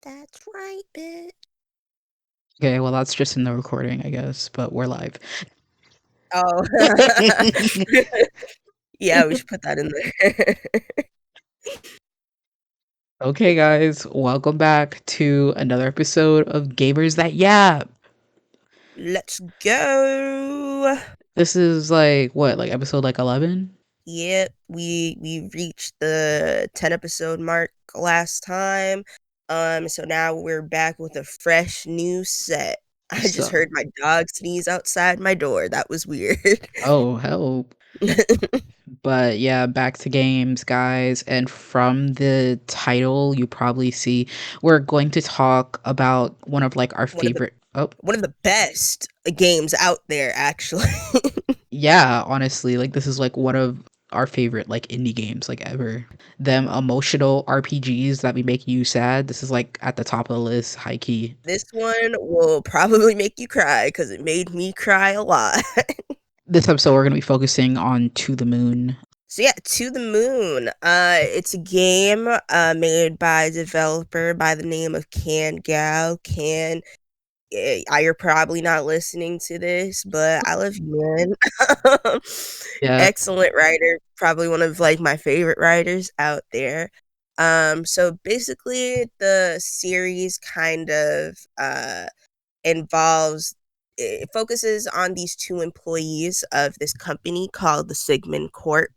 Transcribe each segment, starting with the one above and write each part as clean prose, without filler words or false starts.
That's right, bitch. Okay, well, that's just in the recording, I guess, but we're live. Oh. Yeah, we should put that in there. Okay, guys, welcome back to another episode of Gamers That Yap. Let's go. This is like what, like episode like 11? Yep, we reached the 10 episode mark last time. So now we're back with a fresh new set. I just So, heard my dog sneeze outside my door. That was weird. oh, hell. But yeah, back to games, guys. And from the title, you probably see we're going to talk about one of like our one of the favorite. Oh, one of the best games out there, actually. yeah, honestly, like this is like one of our favorite like indie games like ever. Them emotional RPGs that be making you sad. This is like at the top of the list, high key. This one will probably make you cry because it made me cry a lot. This episode we're gonna be focusing on To the Moon. So yeah, To the Moon. It's a game made by a developer by the name of Can Gao. You're probably not listening to this, but I love you, man. Yeah. Excellent writer, probably one of like my favorite writers out there. So basically the series kind of involves it focuses on these two employees of this company called the Sigmund Corp.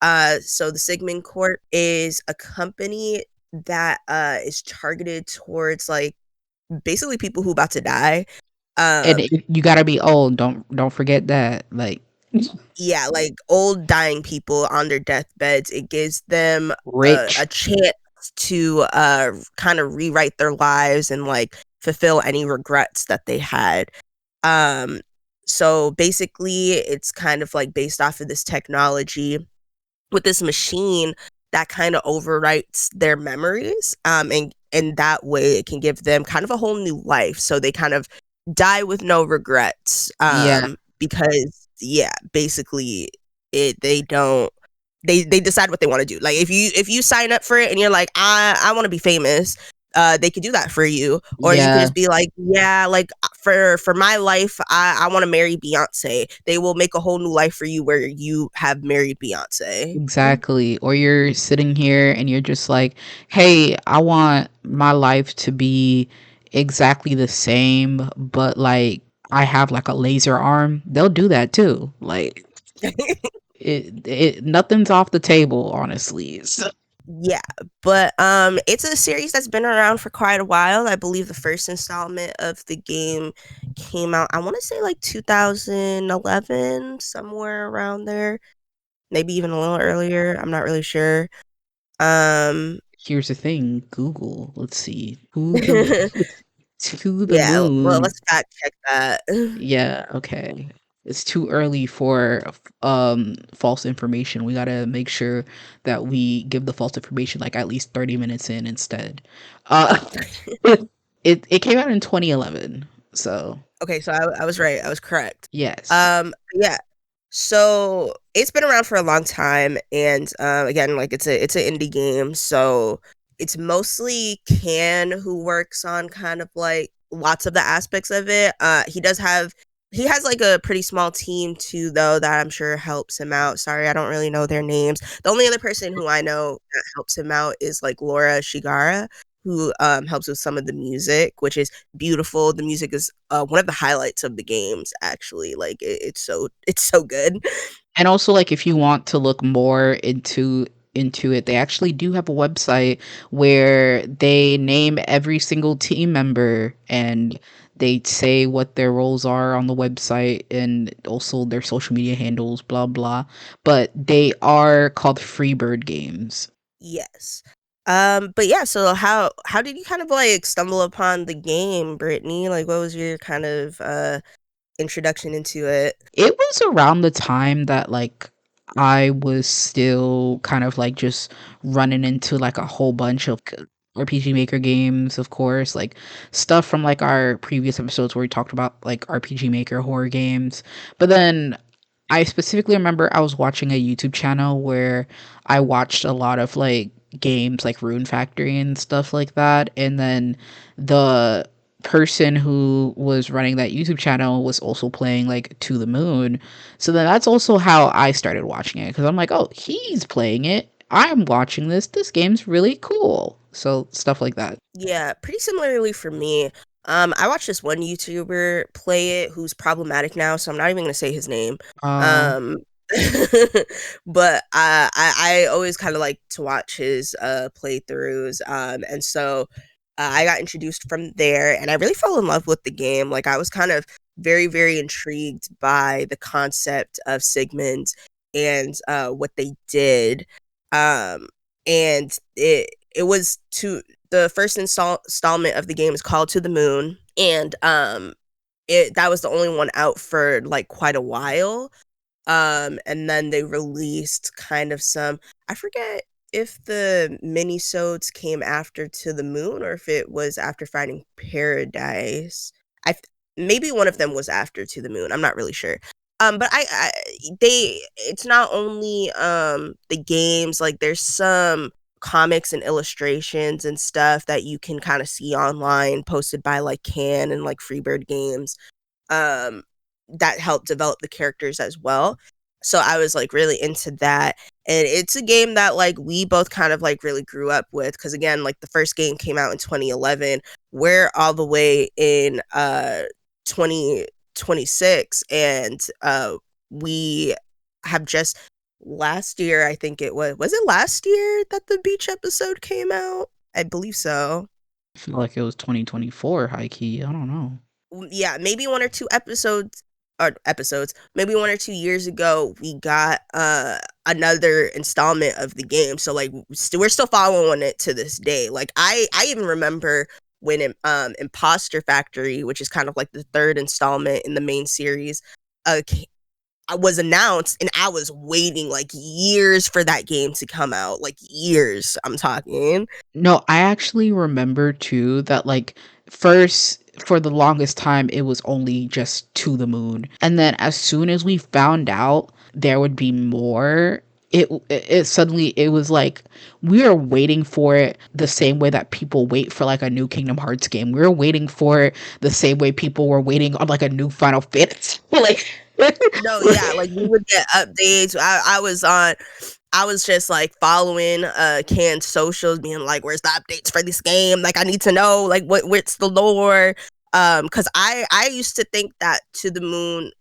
So the Sigmund Corp is a company that is targeted towards like basically people who about to die. And Um, you gotta be old. Don't forget that. Like yeah, like old dying people on their deathbeds. It gives them a rich. chance to kind of rewrite their lives and like fulfill any regrets that they had. Um, so basically, it's kind of like based off of this technology with this machine that kind of overwrites their memories. And that way it can give them kind of a whole new life. So they kind of die with no regrets. Yeah. Because yeah, basically they don't they decide what they want to do. Like if you sign up for it and you're like, I want to be famous, they could do that for you. Or you could Yeah. just be like, yeah, like for my life, I want to marry Beyonce. They will make a whole new life for you where you have married Beyonce. Exactly. Or you're sitting here and you're just like, hey, I want my life to be exactly the same, but like I have like a laser arm. They'll do that too. Like it nothing's off the table, honestly. So, Yeah, but it's a series that's been around for quite a while. I believe the first installment of the game came out, I want to say like 2011, somewhere around there. Maybe even a little earlier. I'm not really sure. Um here's the thing, Google. Let's see. To the to the yeah, well, moon. let's fact check that. Yeah, okay. It's too early for false information. We gotta make sure that we give the false information like at least 30 minutes in instead. Uh it came out in 2011. So, Okay, so I was right. I was correct. yes. Yeah. So it's been around for a long time, and again, like it's an indie game, so it's mostly Can who works on kind of like lots of the aspects of it. He has like a pretty small team too, though, that I'm sure helps him out. Sorry, I don't really know their names. The only other person who I know that helps him out is like Laura Shigara, who helps with some of the music, which is beautiful. The music is one of the highlights of the games, actually. Like it's so good. And also, like, if you want to look more into it, they actually do have a website where they name every single team member and they say what their roles are on the website and also their social media handles, blah blah. But they are called Freebird games. Yes. But yeah, so how did you kind of like stumble upon the game, Brittany? Like, what was your kind of introduction into it? It was around the time that like I was still kind of like just running into like a whole bunch of RPG Maker games, of course, like stuff from like our previous episodes where we talked about like RPG Maker horror games. But then I specifically remember I was watching a YouTube channel where I watched a lot of like games like Rune Factory and stuff like that. And then the person who was running that YouTube channel was also playing like To the Moon. So then that's also how I started watching it because I'm like, oh, he's playing it. I'm watching this. This game's really cool. So stuff like that. Yeah, pretty similarly for me. I watched this one YouTuber play it who's problematic now, so I'm not even gonna say his name. Um, Um, but I always kind of like to watch his playthroughs. And so I got introduced from there, and I really fell in love with the game. Like I was kind of very intrigued by the concept of Sigmund and what they did. Um, and it was to the first installment of the game is called To the Moon, and it that was the only one out for like quite a while. And then they released kind of some, I forget if the minisodes came after To the Moon or if it was after Finding Paradise. I maybe one of them was after To the Moon. I'm not really sure. But I they it's not only the games, like there's some comics and illustrations and stuff that you can kind of see online posted by like Can and like Freebird Games, um, that helped develop the characters as well. So I was like really into that. And it's a game that like we both kind of like really grew up with because again, like the first game came out in 2011. We're all the way in 2026, and we have just last year, I think it was it last year that the beach episode came out? I believe so. I feel like it was 2024 high key. I don't know. Yeah, maybe one or two episodes, maybe 1 or 2 years ago, we got another installment of the game. So like we're still following it to this day. Like I even remember when Imposter Factory, which is kind of like the third installment in the main series, uh was announced, and I was waiting like years for that game to come out. Like years, I'm talking. No, I actually remember too that like first for the longest time it was only just To the Moon. And then as soon as we found out there would be more, it suddenly it was like we were waiting for it the same way that people wait for like a new Kingdom Hearts game. We were waiting for it the same way people were waiting on like a new Final Fantasy. Like No, yeah, like we would get updates. I was just like following Can's socials, being like, where's the updates for this game? Like I need to know like what's the lore. Cause I used to think that To the Moon,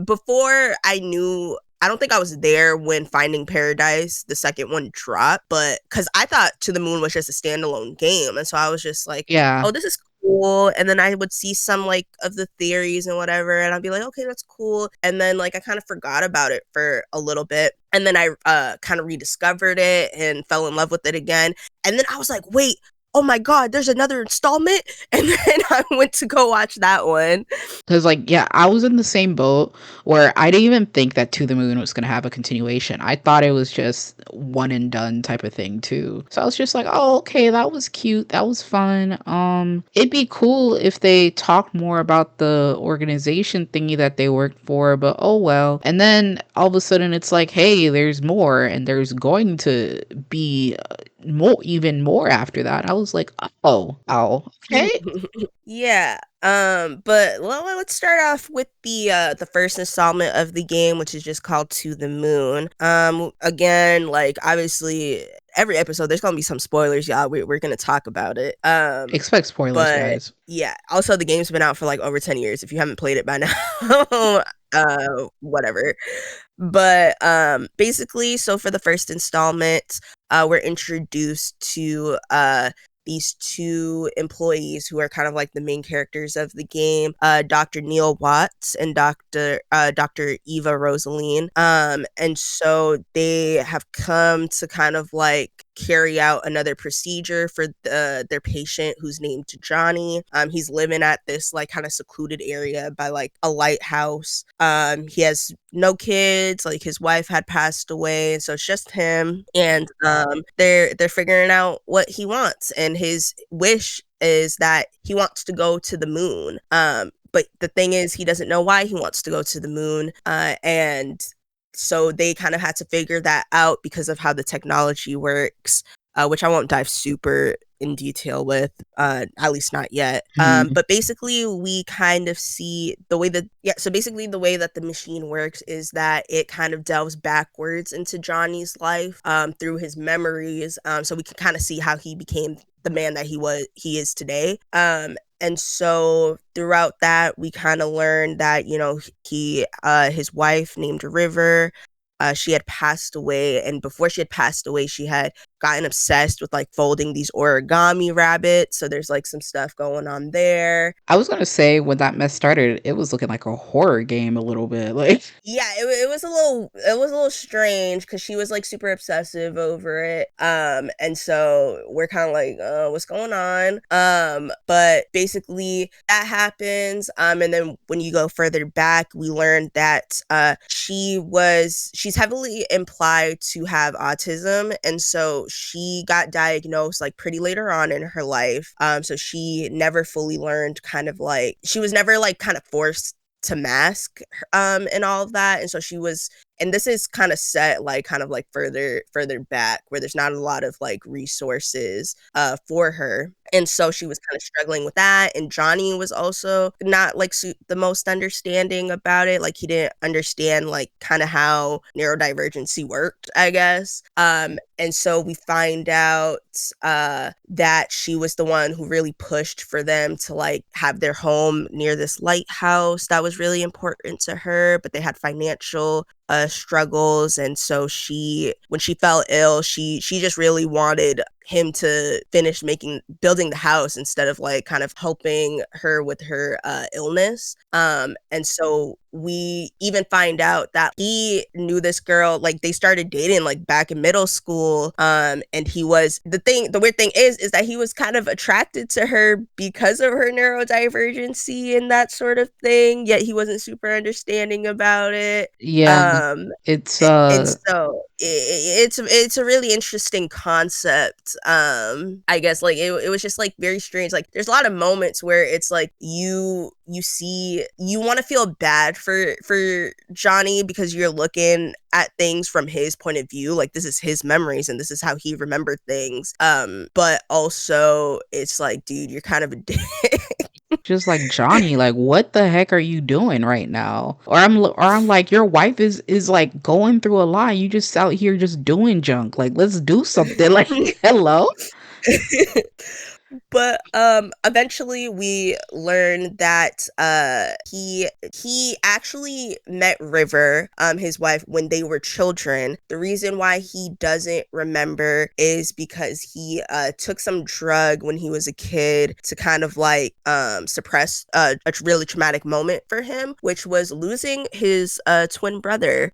before I knew, I don't think I was there when Finding Paradise, the second one, dropped, but because I thought To the Moon was just a standalone game. And so I was just like, yeah. oh, this is cool. And then I would see some like of the theories and whatever, and I'd be like, okay, that's cool. And then like I kind of forgot about it for a little bit. And then I kind of rediscovered it and fell in love with it again. And then I was like, wait, oh my god, there's another installment. And then I went to go watch that one. Because, like, yeah, I was in the same boat where I didn't even think that To the Moon was going to have a continuation. I thought it was just one and done type of thing, too. So I was just like, oh, okay, that was cute. That was fun. It'd be cool if they talked more about the organization thingy that they worked for, but oh well. And then all of a sudden it's like, hey, there's more, and there's going to be more, even more after that. I was like, oh, okay. Yeah. But well, let's start off with the first installment of the game, which is just called To the Moon. Again, like obviously every episode there's gonna be some spoilers, y'all. We're gonna talk about it. Expect spoilers, But guys. yeah, also the game's been out for like over 10 years. If you haven't played it by now, whatever. But basically, so for the first installment, we're introduced to these two employees who are kind of like the main characters of the game, Dr. Neil Watts and Dr. Eva Rosaline. And so they have come to kind of like carry out another procedure for their patient who's named Johnny. He's living at this like kind of secluded area by like a lighthouse. He has no kids, like his wife had passed away, and so it's just him. And they're figuring out what he wants, and his wish is that he wants to go to the moon. But the thing is, he doesn't know why he wants to go to the moon. And so they kind of had to figure that out because of how the technology works. which I won't dive super in detail with, at least not yet. Mhm. But basically, we kind of see the way that, yeah, so basically, the way that the machine works is that it kind of delves backwards into Johnny's life through his memories. So we can kind of see how he became the man that he is today. And so throughout that, we kind of learned that, his wife named River, she had passed away. And before she had passed away, she had gotten obsessed with like folding these origami rabbits. So there's like some stuff going on there. I was gonna say when that mess started, it was looking like a horror game a little bit, like Yeah, it was a little strange because she was like super obsessive over it. And so we're kind of like, what's going on? But basically that happens. And then when you go further back, we learned that she's heavily implied to have autism, and so she got diagnosed like pretty later on in her life. So she never fully learned, kind of like she was never like kind of forced to mask and all of that. And so she was, and this is kind of set like kind of like further back where there's not a lot of like resources for her. And so she was kind of struggling with that. And Johnny was also not like the most understanding about it. Like he didn't understand like kind of how neurodivergency worked, I guess. And so we find out that she was the one who really pushed for them to like have their home near this lighthouse that was really important to her, but they had financial struggles. And so when she fell ill, she just really wanted him to finish building the house instead of like kind of helping her with her illness. And so we even find out that he knew this girl, like they started dating like back in middle school. And the weird thing is that he was kind of attracted to her because of her neurodivergency and that sort of thing, yet he wasn't super understanding about it. yeah, um it's, and so it's a really interesting concept. I guess like it was just like very strange. Like there's a lot of moments where it's like you want to feel bad for Johnny because you're looking at things from his point of view. Like this is his memories and this is how he remembered things. But also it's like, dude, you're kind of a dick. just like, "Johnny, like, what the heck are you doing right now?" Or I'm like, "Your wife is, like, going through a lot, you just out here just doing junk, like, let's do something." Like, hello? But eventually we learn that he actually met River, his wife, when they were children. The reason why he doesn't remember is because he took some drug when he was a kid to kind of like suppress a really traumatic moment for him, which was losing his twin brother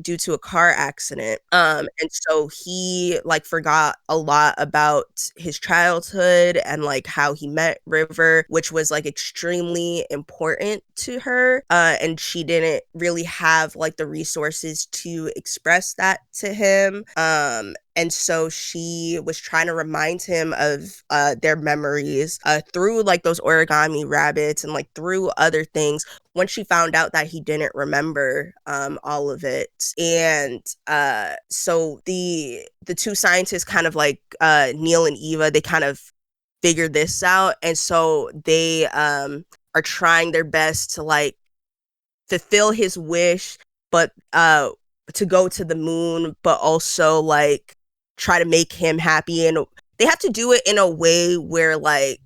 due to a car accident. And so he like forgot a lot about his childhood and like how he met River, which was like extremely important to her. And she didn't really have like the resources to express that to him. And so she was trying to remind him of their memories through like those origami rabbits and like through other things, once she found out that he didn't remember all of it. And so the two scientists kind of like Neil and Eva, they kind of figured this out. And so they are trying their best to like fulfill his wish, but to go to the moon, but also like try to make him happy. And they have to do it in a way where like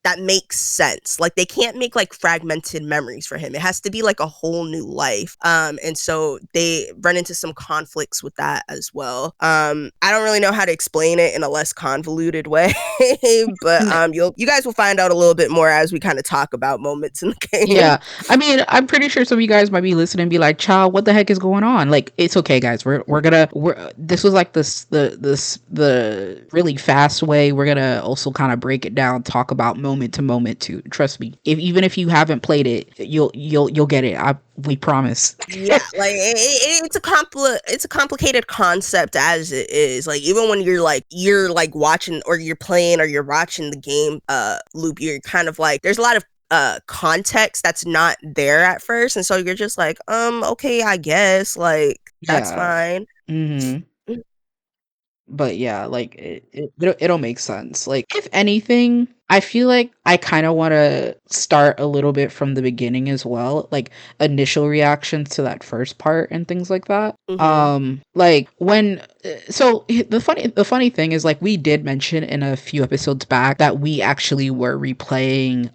that makes sense. Like they can't make like fragmented memories for him. It has to be like a whole new life. And so they run into some conflicts with that as well. I don't really know how to explain it in a less convoluted way, but you guys will find out a little bit more as we kind of talk about moments in the game. Yeah. I mean, I'm pretty sure some of you guys might be listening and be like, "Child, what the heck is going on?" Like, it's okay, guys. We're this was like the really fast way. We're gonna also kind of break it down, talk about moment to moment too. Trust me. If even if you haven't played it, you'll get it. We promise. Yeah, like it's a complicated concept as it is. Like even when you're like watching or you're playing or you're watching the game loop, you're kind of like there's a lot of context that's not there at first, and so you're just like okay, I guess like that's Yeah. fine. Mhm. But yeah, like it'll make sense. Like if anything, I feel like I kind of want to start a little bit from the beginning as well, like initial reactions to that first part and things like that. Hmm. Like when the funny thing is like we did mention in a few episodes back that we actually were replaying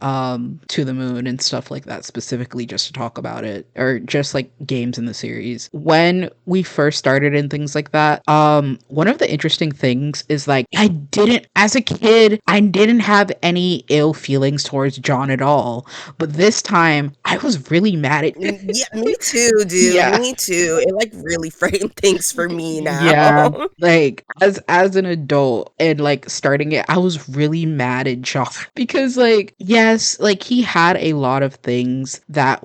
To the Moon and stuff like that specifically just to talk about it or just like games in the series. When we first started and things like that, one of the interesting things is like I didn't as a kid, I didn't have any ill feelings towards John at all. But this time I was really mad at Yeah, me too, dude. yeah. Me too. It like really framed things for me now. Yeah, like as an adult and like starting it, I was really mad at John because like yes, like he had a lot of things that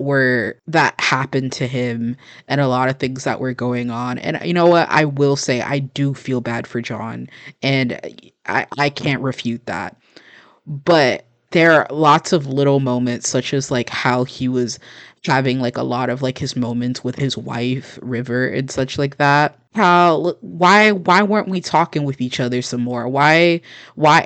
happened to him and a lot of things that were going on. And you know what? I will say I do feel bad for John and I can't refute that. But there are lots of little moments such as like how he was having like a lot of like his moments with his wife River and such like that. How why weren't we talking with each other some more? Why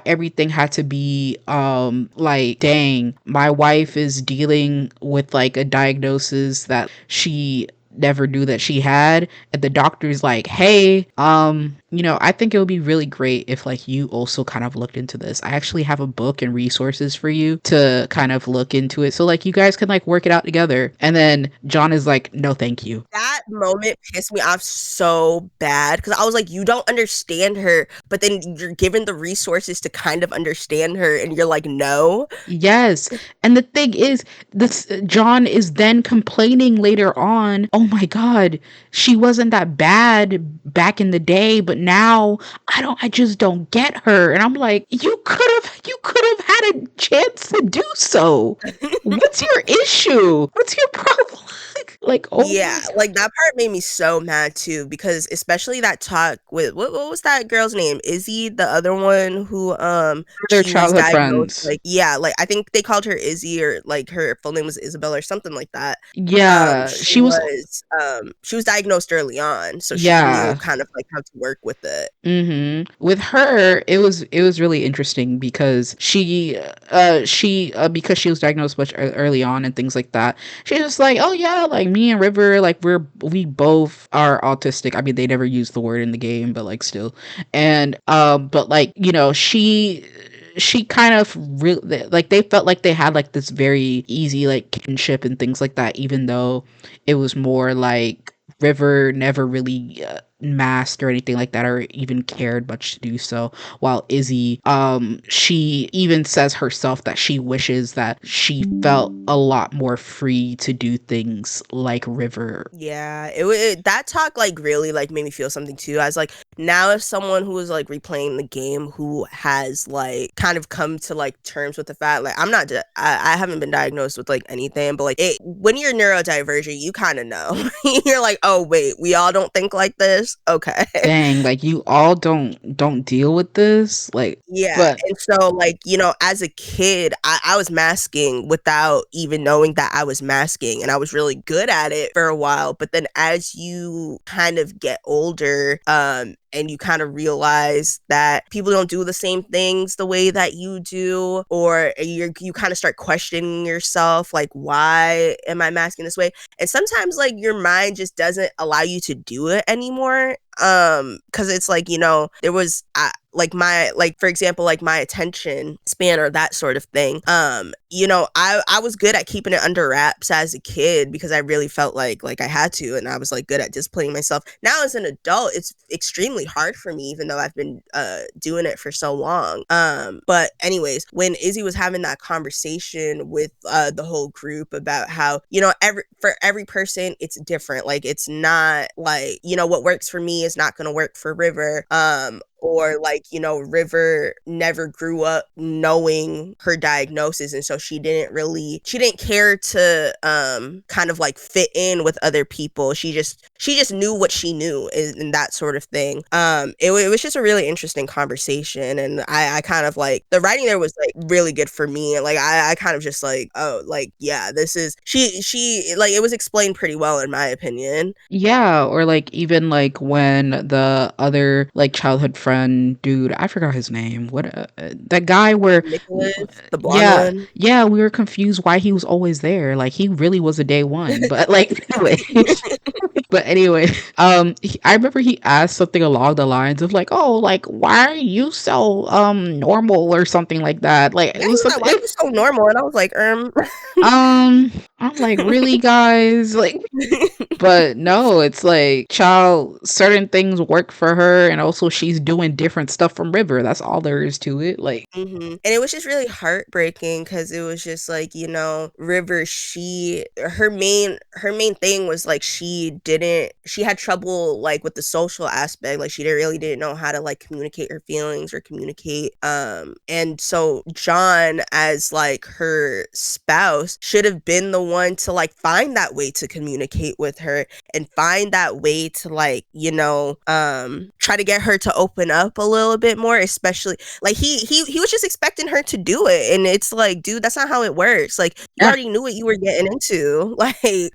everything had to be like dang, my wife is dealing with like a diagnosis that she never knew that she had, and the doctor's like, hey, I think it would be really great if like you also kind of looked into this. I actually have a book and resources for you to kind of look into it so like you guys can like work it out together. And then John is like, no thank you. That moment pissed me off so bad because I was like, you don't understand her, but then you're given the resources to kind of understand her, and you're like, no. Yes. And the thing is, this John is then complaining later on, "Oh my god, she wasn't that bad back in the day, but now I just don't get her." And I'm like, "You could have had a chance to do so. What's your issue? What's your problem?" Like, "Oh Yeah, my god, like that part made me so mad too because especially that talk with what was that girl's name? Izzy, the other one who their she was childhood diagnosed friends." like yeah, like I think they called her Izzy or like her full name was Isabel or something like that. Yeah, She was diagnosed early on, so she knew yeah. kind of like how to work with it. With her, it was really interesting because because she was diagnosed much early on and things like that. She's just like, oh yeah, like me and River, like we both are autistic. I mean, they never used the word in the game, but like still, and but like she kind of really like they felt like they had like this very easy like kinship and things like that, even though it was more like River never really masked or anything like that or even cared much to do so, while Izzy she even says herself that she wishes that she felt a lot more free to do things like River. Yeah, that talk like really like made me feel something too. I was like, now if someone who is like replaying the game who has like kind of come to like terms with the fact like I'm not I haven't been diagnosed with like anything, but like it when you're neurodivergent, you kind of know. You're like, oh wait, we all don't think like this. Okay. Dang, like you all don't deal with this, like, Yeah, but and so, like, as a kid, I was masking without even knowing that I was masking, and I was really good at it for a while, but then as you kind of get older, and you kind of realize that people don't do the same things the way that you do, or you kind of start questioning yourself, like, why am I masking this way? And sometimes, like, your mind just doesn't allow you to do it anymore, because it's like there was like my like for example like my attention span or that sort of thing. I was good at keeping it under wraps as a kid because I really felt like I had to, and I was like good at disciplining myself. Now as an adult, it's extremely hard for me even though I've been doing it for so long. But anyways, when Izzy was having that conversation with the whole group about how for every person it's different, like it's not like what works for me is not going to work for River, or like River never grew up knowing her diagnosis, and so she didn't care to kind of like fit in with other people. She just knew what she knew, and that sort of thing. It was just a really interesting conversation, and I kind of like the writing there was like really good for me. Like I kind of just like, oh, like yeah, this is she like it was explained pretty well in my opinion. yeah, or like even like when the other like childhood friend boyfriend dude, I forgot his name. What that guy where Nicholas, the blonde yeah, one. yeah, we were confused why he was always there. Like he really was a day one. But like anyway, but anyway, I remember he asked something along the lines of like, "Oh, like why are you so normal or something like that?" Like Yeah, it he was was like, something. "Why are you so normal?" And I was like, I'm like, really, guys, like. But no, it's like, child, certain things work for her, and also she's doing different stuff from River. That's all there is to it. Like, And it was just really heartbreaking because it was just like, River, her main thing was like she had trouble like with the social aspect. Like she didn't know how to like communicate her feelings or communicate. And so John, as like her spouse, should have been the one to like find that way to communicate with her and find that way to like, try to get her to open up a little bit more, especially like he was just expecting her to do it, and it's like, dude, that's not how it works. Like you yeah, already knew what you were getting into. Like,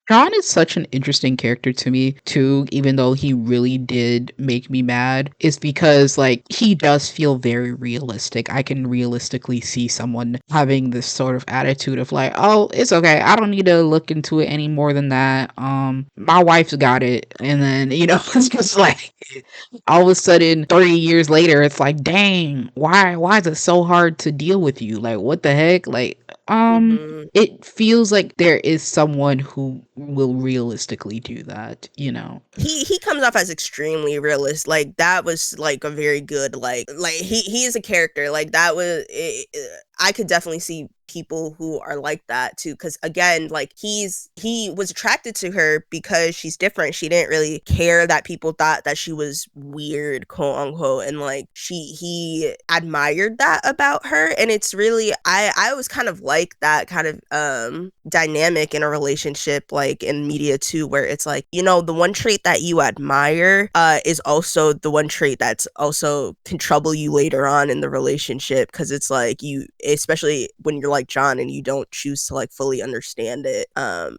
John is such an interesting character to me too, even though he really did make me mad, is because like he does feel very realistic. I can realistically see someone having this sort of attitude of like, oh, it's okay. I don't need to look into it any more than that. My wife's got it. And then, it's just like all of a sudden 30 years later, it's like, dang, why is it so hard to deal with you? Like what the heck? Like, mhm. it feels like there is someone who will realistically do that. He comes off as extremely realist. Like that was like a very good like he is a character. Like that was I could definitely see people who are like that too, because again, like he was attracted to her because she's different. She didn't really care that people thought that she was weird, quote unquote, and like he admired that about her. And it's really, I always kind of like that kind of dynamic in a relationship, like in media too, where it's like, the one trait that you admire is also the one trait that's also can trouble you later on in the relationship, because it's like, you, especially when you're like John and you don't choose to like fully understand it. I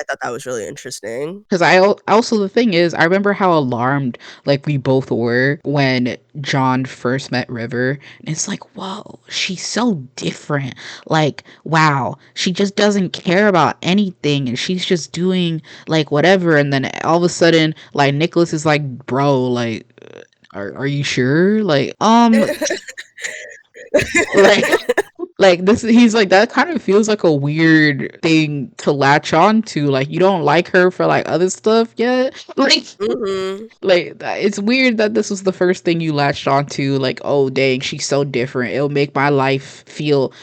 thought that was really interesting. Because also, the thing is, I remember how alarmed like we both were when John first met River, and it's like, whoa, she's so different. Like, wow, she just doesn't care about anything, and she's just doing like whatever. And then all of a sudden, like Nicholas is like, bro, like, are you sure? Like, like like this he's like that kind of feels like a weird thing to latch on to. Like you don't like her for like other stuff yet. Hmm. It's weird that this was the first thing you latched onto. Like, oh dang, she's so different. It'll make my life feel.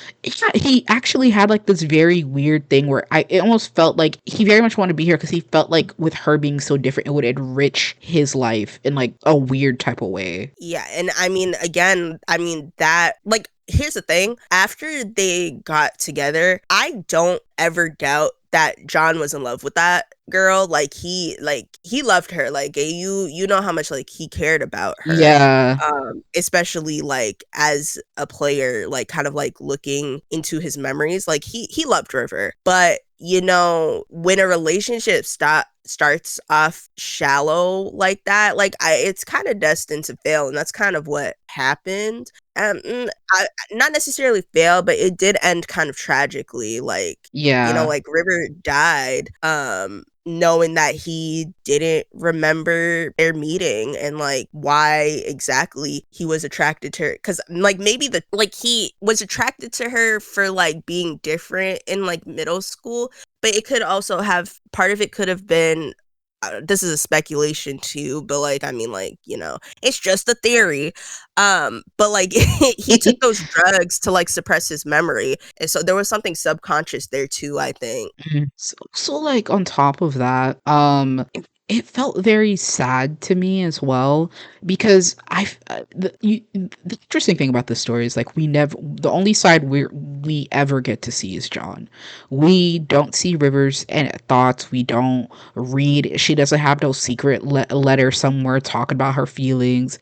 He actually had like this very weird thing where it almost felt like he very much wanted to be here because he felt like with her being so different, it would enrich his life in like a weird type of way. Yeah, and I mean, again, I mean that like, here's the thing. After they got together, I don't ever doubt that John was in love with that girl. Like he loved her. Like you know how much like he cared about her. Yeah. Especially like as a player, like kind of like looking into his memories. Like he loved River. But when a relationship starts off shallow like that, like it's kind of destined to fail, and that's kind of what happened. Not necessarily fail, but it did end kind of tragically. Like, Yeah. like River died, knowing that he didn't remember their meeting and like why exactly he was attracted to her. Because like maybe he was attracted to her for like being different in like middle school, but it could also have, part of it could have been, this is a speculation too, but like, I mean, like, it's just a theory. But like he took those drugs to like suppress his memory, and so there was something subconscious there too, I think. Mhm. So, like on top of that, it felt very sad to me as well because the interesting thing about this story is like the only side we ever get to see is John. We don't see Rivers and thoughts. We don't read. She doesn't have no secret letter somewhere talking about her feelings.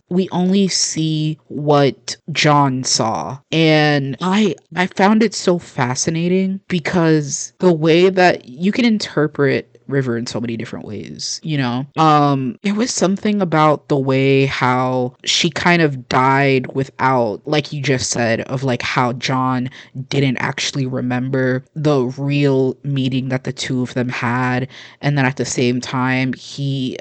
We only see what John saw. And I found it so fascinating because the way that you can interpret River in so many different ways, you know? It was something about the way how she kind of died without, like you just said, of like how John didn't actually remember the real meeting that the two of them had, and then at the same time she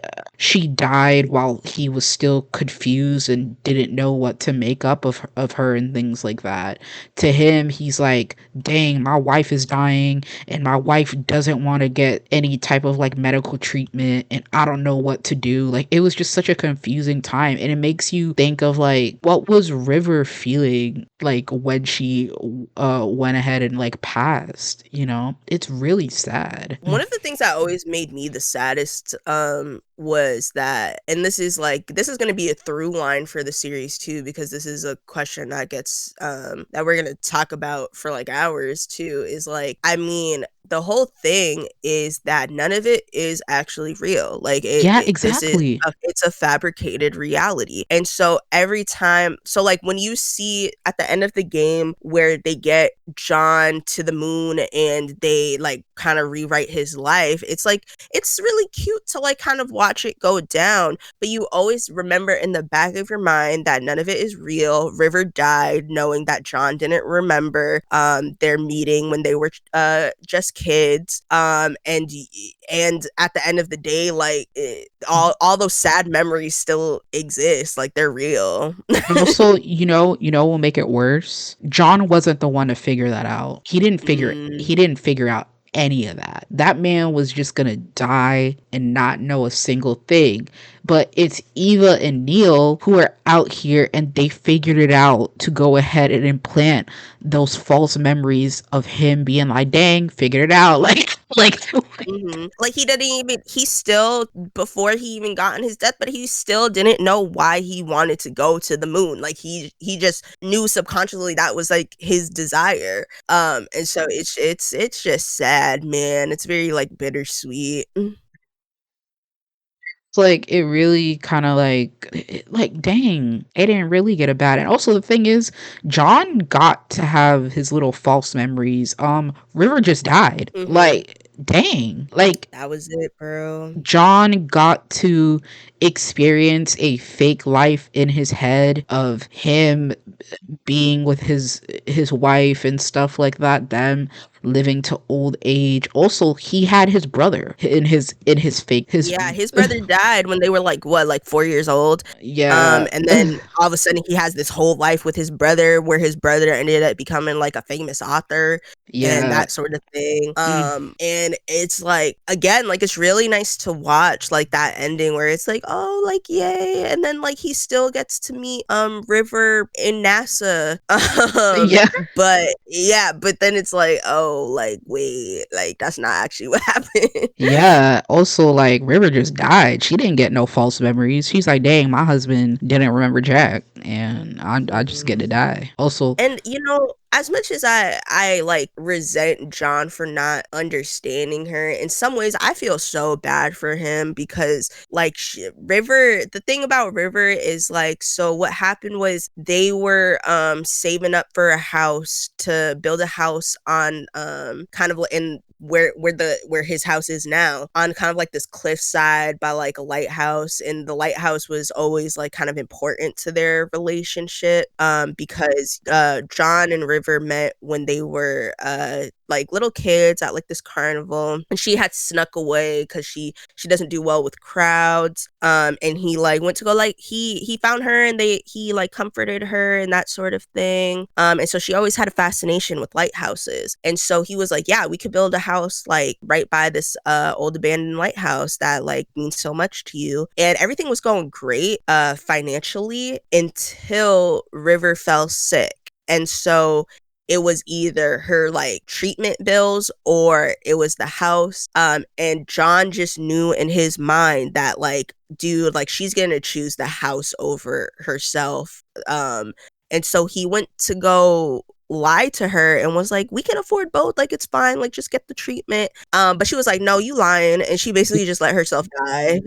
died while he was still confused and didn't know what to make up of her and things like that. To him, he's like, dang, my wife is dying and my wife doesn't want to get any type of like medical treatment and I don't know what to do. Like it was just such a confusing time, and it makes you think of like what was River feeling like when she went ahead and like passed, you know? It's really sad. One of the things that always made me the saddest was that, and this is going to be a through line for the series too, because this is a question that gets that we're going to talk about for like hours too, is like, I mean, the whole thing is that none of it is actually real. Like Yeah, this is exactly. it's a fabricated reality. And so every time, so like when you see at the end of the game where they get John to the moon and they like kind of rewrite his life, it's like it's really cute to like kind of watch it go down, but you always remember in the back of your mind that none of it is real. River died knowing that John didn't remember their meeting when they were just kids, and at the end of the day, like all those sad memories still exist, like they're real. Also, what will make it worse? John wasn't the one to figure that out. Mm, He didn't figure out any of that. That man was just gonna die and not know a single thing. But it's Eva and Neil who are out here and they figured it out to go ahead and implant those false memories of him being like, dang, figured it out. Like like he didn't even, he still, before he even got on his death, but he still didn't know why he wanted to go to the moon. Like he just knew subconsciously that was like his desire. And so it's just sad, man. It's very like bittersweet. it's like it really kind of like dang, it didn't really get a bad. And also the thing is, John got to have his little false memories. River just died. Mm-hmm. Like dang, like That was it, bro. John got to experience a fake life in his head of him being with his wife and stuff like that, them living to old age. Also, he had his brother in his fake his Yeah, his brother died when they were like what, like 4 years old. yeah. And then all of a sudden he has this whole life with his brother where his brother ended up becoming like a famous author and Yeah. that sort of thing. Mm. And it's like, again, like it's really nice to watch like that ending where it's like, oh, like yay, and then like he still gets to meet River in NASA. Yeah. But yeah, but then it's like, oh, like wait, like that's not actually what happened. Yeah. Also, like River just died. She didn't get no false memories. She's like, dang, my husband didn't remember Jack, and I just get to Mhm. die. Also, And as much as I like resent John for not understanding her, in some ways I feel so bad for him because like River, the thing about River is like, so what happened was they were saving up for a house, to build a house on kind of in where his house is now, on kind of like this cliffside by like a lighthouse, and the lighthouse was always like kind of important to their relationship, because John and River met when they were like little kids at like this carnival, and she had snuck away because she doesn't do well with crowds, and he like went to go, like he found her, and he like comforted her and that sort of thing, and so she always had a fascination with lighthouses, and so he was like, yeah, we could build a house like right by this old abandoned lighthouse that like means so much to you, and everything was going great financially until River fell sick. And so it was either her like treatment bills or it was the house, and John just knew in his mind that like, dude, like she's gonna choose the house over herself, and so he went to go lie to her and was like, we can afford both, like it's fine, like just get the treatment, but she was like, no, you lying, and she basically just let herself die.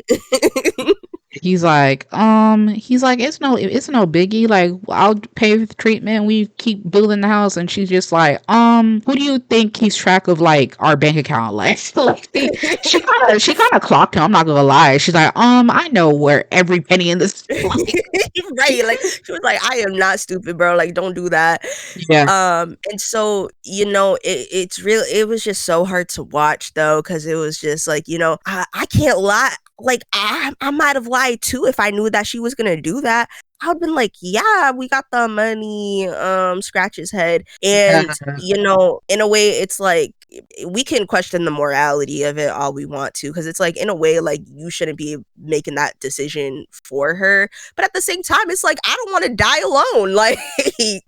he's like, it's no biggie. Like, I'll pay for the treatment. We keep building the house, and she's just like, who do you think keeps track of like our bank account? Like, like she kind of clocked him. I'm not gonna lie. She's like, I know where every penny in this. Like, she, Right, like, she was like, "I am not stupid, bro, like, don't do that." yeah, And so, it was just so hard to watch though, because it was just like, I can't lie. Like, I might have lied too if I knew that she was gonna do that. I would have been like, yeah, we got the money, scratch his head. And, yeah, in a way, it's like we can question the morality of it all we want to, because it's like, in a way, like, you shouldn't be making that decision for her. But at the same time, it's like, I don't want to die alone. Like,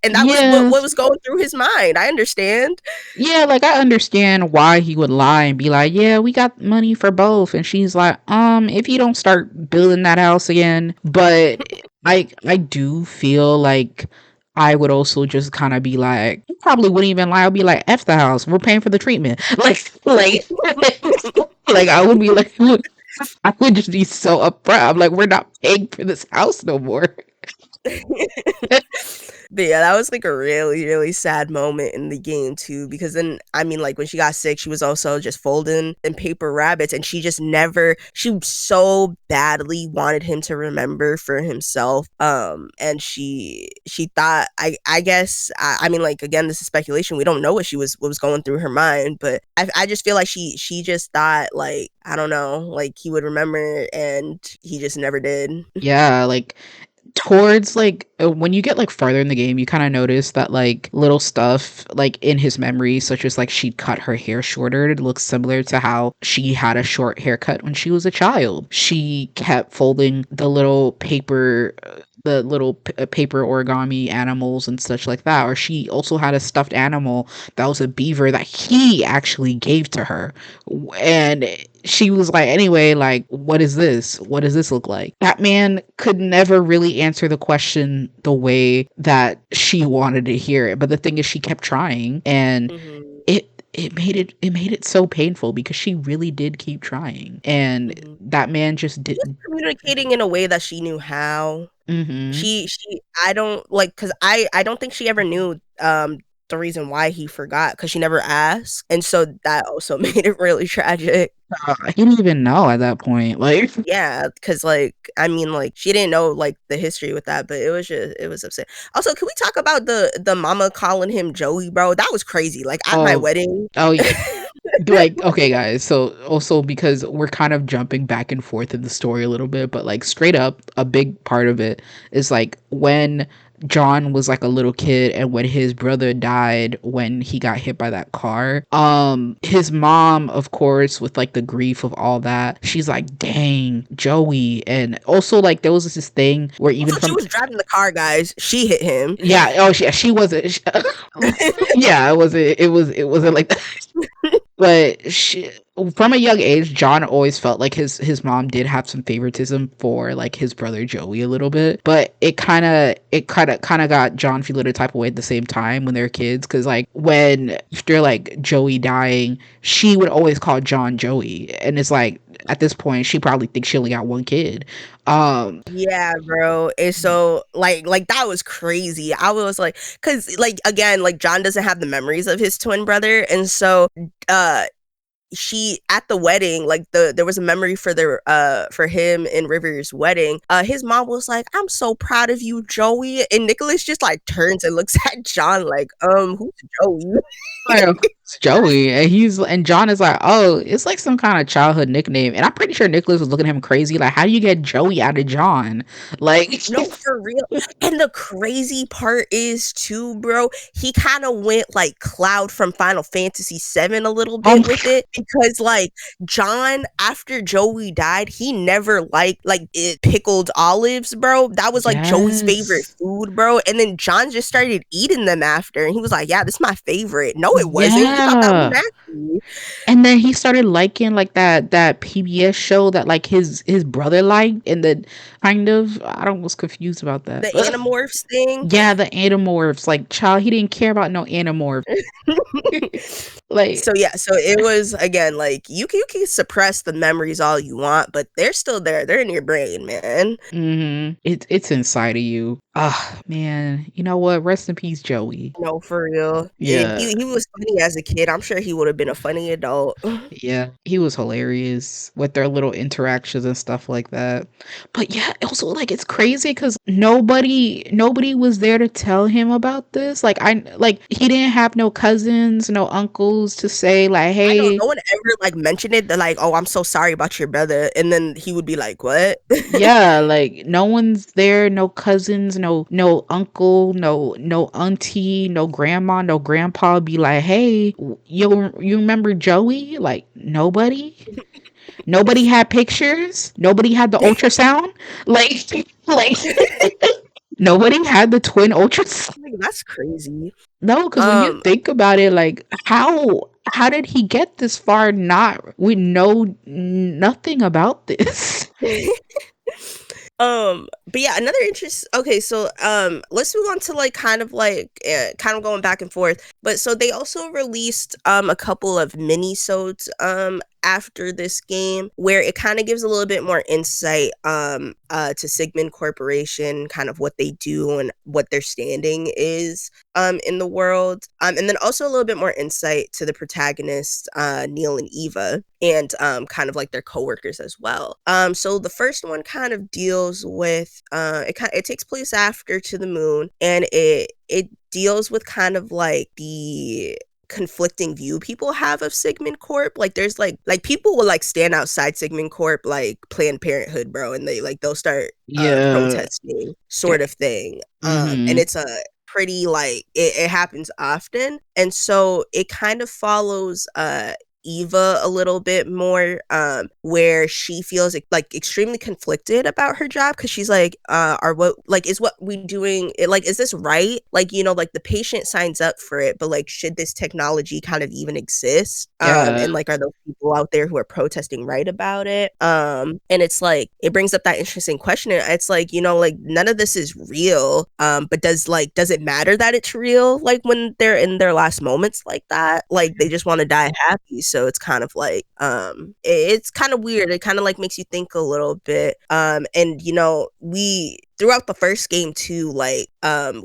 and that was what, yeah. what was going through his mind. I understand. Yeah, like I understand why he would lie and be like, "Yeah, we got money for both." And she's like, if you don't start building that house again." But I do feel like I would also just kind of be like, I probably wouldn't even lie. I'll be like, "F the house. We're paying for the treatment." Like I would be like, look, I would just be so upfront. I'm like, we're not paying for this house no more. But yeah, that was like a really, really sad moment in the game too. Because then, I mean, like when she got sick, she was also just folding in paper rabbits, and she so badly wanted him to remember for himself. And she thought, I guess, I mean, like, again, this is speculation. We don't know what was going through her mind, but I just feel like she just thought, like, I don't know, like he would remember, and he just never did. Yeah, like towards like when you get like farther in the game, you kind of notice that like little stuff like in his memory, such as like she'd cut her hair shorter. It looks similar to how she had a short haircut when she was a child. She kept folding the little paper origami animals and such like that. Or she also had a stuffed animal that was a beaver that he actually gave to her, and she was like, anyway, like, what is this? What does this look like? That man could never really answer the question the way that she wanted to hear it. But the thing is, she kept trying, and Hmm. it made it so painful because she really did keep trying, and Hmm. that man just She was didn't. communicating in a way that she knew how. Mm-hmm. She I don't like, because I don't think she ever knew the reason why he forgot, because she never asked, and so that also made it really tragic. He didn't even know at that point. Like, Yeah, because, like, I mean, like, she didn't know, like, the history with that, but it was upset. Also, can we talk about the mama calling him Joey, bro? That was crazy. Like, at my oh, wedding. oh, like, okay, guys, so also because we're kind of jumping back and forth in the story a little bit, but like straight up a big part of it is like when John was like a little kid and when his brother died when he got hit by that car, his mom, of course, with like the grief of all that, she's like, dang, Joey. And also like there was this thing where even Also, she from, was driving the car, guys. She hit him. yeah, oh, she wasn't, yeah, it wasn't like but from a young age, John always felt like his mom did have some favoritism for like his brother Joey a little bit. But it kind of got John feeling a type of way at the same time when they were kids, because like when after like Joey dying, she would always call John Joey, and it's like at this point she probably thinks she only got one kid. Um, Yeah, bro. And so, like that was crazy. I was like, because, like, again, like, John doesn't have the memories of his twin brother, and so uh she, at the wedding, like, there was a memory for their for him and River's wedding. His mom was like, "I'm so proud of you, Joey," and Nicholas just like turns and looks at John like, who's Joey? like, it's Joey, and John is like, oh, it's like some kind of childhood nickname, and I'm pretty sure Nicholas was looking at him crazy, like, how do you get Joey out of John? Like, No, for real. And the crazy part is too, bro, he kind of went like Cloud from Final Fantasy VII a little oh bit my with god, it, because, like, John, after Joey died, he never liked, like, it pickled olives, bro. That was like Joey's favorite yes, food, bro. And then John just started eating them after, and he was like, "Yeah, this is my favorite." No, it wasn't. You thought that was yeah. nasty. And then he started liking like that PBS show that like his brother liked, and then kind of I don't was confused about that. The Animorphs thing. Yeah, the Animorphs. Like, child, he didn't care about no Animorphs. Like, So yeah, so it was again like you can suppress the memories all you want, but they're still there. They're in your brain, man. it's inside of you. Ah, man. You know what? Rest in peace, Joey. No, for real. And Yeah. he was funny as a kid. I'm sure he would have been a funny adult. Yeah, he was hilarious with their little interactions and stuff like that. But yeah, also like it's crazy because nobody was there to tell him about this. Like he didn't have no cousins, no uncles to say like, I know hey, no one ever like mentioned it. They're like, "Oh, I'm so sorry about your brother," and then he would be like, "What?" yeah, like no one's there, no cousins, no uncle, no auntie, no grandma, no grandpa be like, hey, you remember Joey? Like nobody. Nobody had pictures. Nobody had the ultrasound. Like, like nobody had the twin ultrasound. Like, that's crazy. No, because when you Um, think about it, like how did he get this far? Not we know nothing about this. but yeah, another interest. Okay, so let's move on to like kind of going back and forth. But so they also released a couple of mini-sodes after this game where it kind of gives a little bit more insight to Sigmund Corporation, kind of what they do and what their standing is in the world. And then also a little bit more insight to the protagonists, Neil and Eva, and kind of like their coworkers as well. So the first one kind of deals with it takes place after To the Moon, and it deals with kind of like the conflicting view people have of Sigmund Corp. Like there's like people will like stand outside Sigmund Corp like Planned Parenthood, bro, and they'll start Yeah. protesting sort of thing. And Mm-hmm. it's a pretty like it happens often. And so it kind of follows Eva a little bit more, where she feels like extremely conflicted about her job because she's like, are what like is what we doing it, like is this right? Like, like the patient signs up for it, but like should this technology kind of even exist? Yeah. And like are those people out there who are protesting right about it? And it's like it brings up that interesting question. It's like, like none of this is real. But does it matter that it's real? Like when they're in their last moments like that, like they just want to die happy. So it's kind of like it's kind of weird. It kind of like makes you think a little bit. And we throughout the first game too, like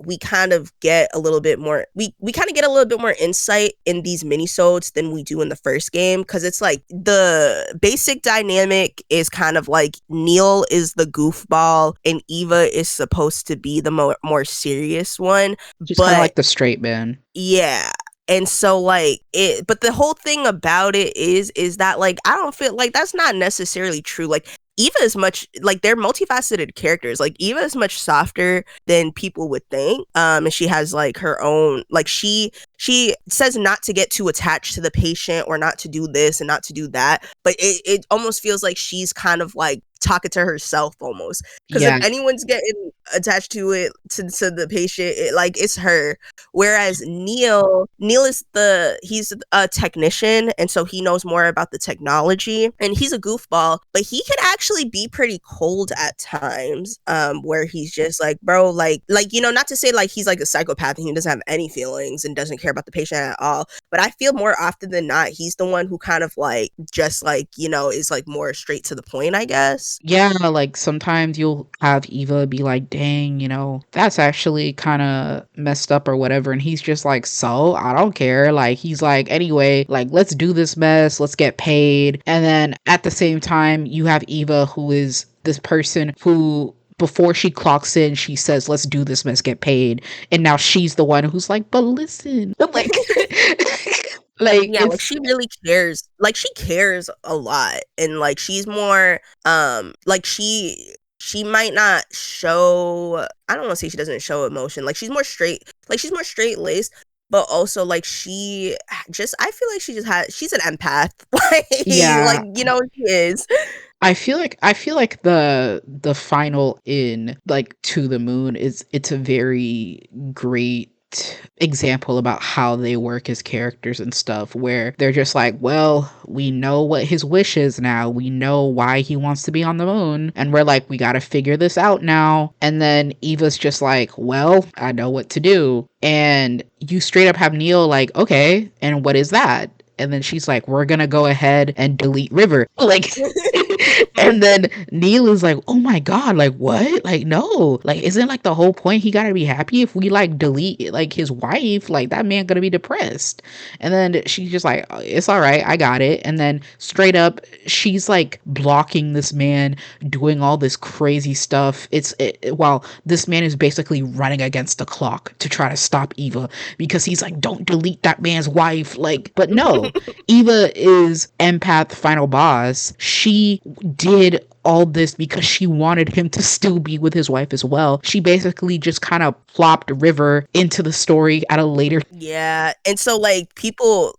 we kind of get a little bit more we kind of get a little bit more insight in these minisodes than we do in the first game, because it's like the basic dynamic is kind of like Neil is the goofball and Eva is supposed to be the more serious one. Just kind of But like the straight man. yeah. And so like it but the whole thing about it is that like I don't feel like that's not necessarily true. Like Eva is much like they're multifaceted characters. Like Eva is much softer than people would think. And she has like her own like she says not to get too attached to the patient or not to do this and not to do that. But it almost feels like she's kind of like talking to herself almost. Because if Yeah. anyone's getting attached to it to the patient, like it's her. Whereas Neil is he's a technician, and so he knows more about the technology, and he's a goofball, but he can actually be pretty cold at times, where he's just like, bro, like not to say like he's like a psychopath and he doesn't have any feelings and doesn't care about the patient at all, but I feel more often than not he's the one who kind of like just like is like more straight to the point, I guess. Yeah, like sometimes you'll have Eva be like, dang, that's actually kind of messed up or whatever. And he's just like, so I don't care. Like, he's like, anyway, like, let's do this mess, let's get paid. And then at the same time, you have Eva, who is this person who, before she clocks in, she says, let's do this mess, get paid. And now she's the one who's like, but listen, like, like, Yeah, like it's, she really cares. Like she cares a lot, and like she's more like she might not show, I don't want to say she doesn't show emotion. Like she's more straight laced, but also like she just I feel like she's an empath. Like yeah. she is. I feel like the final in like To the Moon it's a very great example about how they work as characters and stuff, where they're just like, well, we know what his wish is now. We know why he wants to be on the moon. And we're like, we got to figure this out now. And then Eva's just like, well, I know what to do. And you straight up have Neil like, okay, and what is that? And then she's like, we're going to go ahead and delete River. Like, and then Neil is like, "Oh my god, like what? Like no, like isn't like the whole point he gotta be happy if we like delete like his wife? Like that man gonna be depressed." And then she's just like, "Oh, it's all right, I got it." And then straight up, she's like blocking this man doing all this crazy stuff. While this man is basically running against the clock to try to stop Eva because he's like, "Don't delete that man's wife." Like, but no, Eva is empath final boss. She did all this because she wanted him to still be with his wife as well. She basically just kind of plopped River into the story at a later. Yeah, and so like people,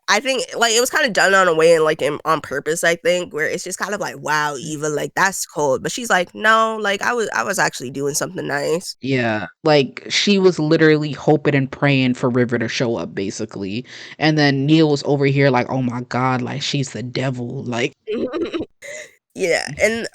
I think like it was kind of done on a way and like on purpose. I think where it's just kind of like, wow, Eva, like that's cold, but she's like, no, like I was actually doing something nice. Yeah, like she was literally hoping and praying for River to show up basically. And then Neil was over here like, "Oh my god, like she's the devil." Like Yeah, and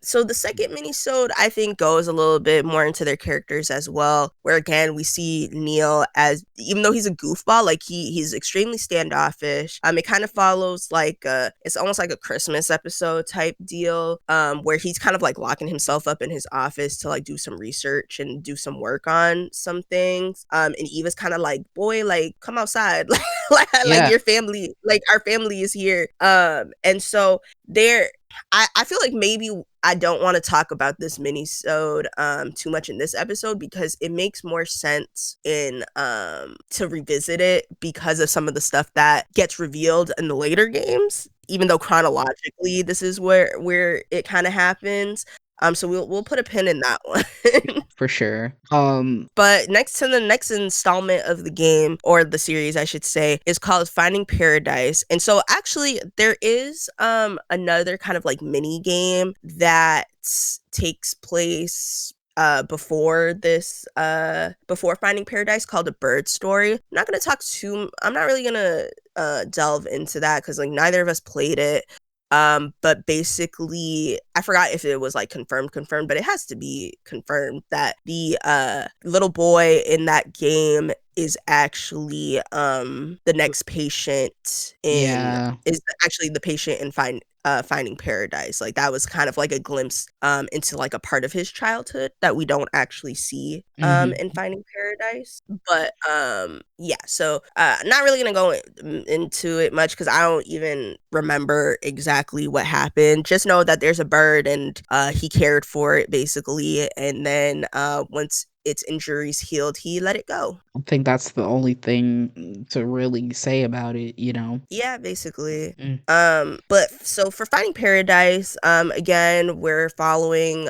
so the second minisode I think goes a little bit more into their characters as well, where again we see Neil as even though he's a goofball, like he's extremely standoffish. It kind of follows like it's almost like a Christmas episode type deal, where he's kind of like locking himself up in his office to like do some research and do some work on some things. And Eva's kind of like, boy, like come outside, like yeah, your family, like our family is here. And so they're I feel like maybe I don't want to talk about this mini-sode too much in this episode because it makes more sense in to revisit it because of some of the stuff that gets revealed in the later games, even though chronologically this is where it kind of happens. So we'll put a pin in that one. for sure. But next to the next installment of the game, or the series, I should say, is called Finding Paradise. And so actually there is another kind of like mini game that takes place before this before Finding Paradise called A Bird Story. I'm not really gonna delve into that because like neither of us played it. But basically, I forgot if it was like confirmed, but it has to be confirmed that the little boy in that game is actually the next patient in Yeah. is actually the patient in Finding Paradise. Like that was kind of like a glimpse into like a part of his childhood that we don't actually see Mhm. in Finding Paradise. But yeah, so not really gonna go into it much because I don't even remember exactly what happened. Just know that there's a bird and he cared for it basically, and then once its injuries healed, he let it go. I think that's the only thing to really say about it, you know? Yeah, basically. Mm. But so for Finding Paradise, again, we're following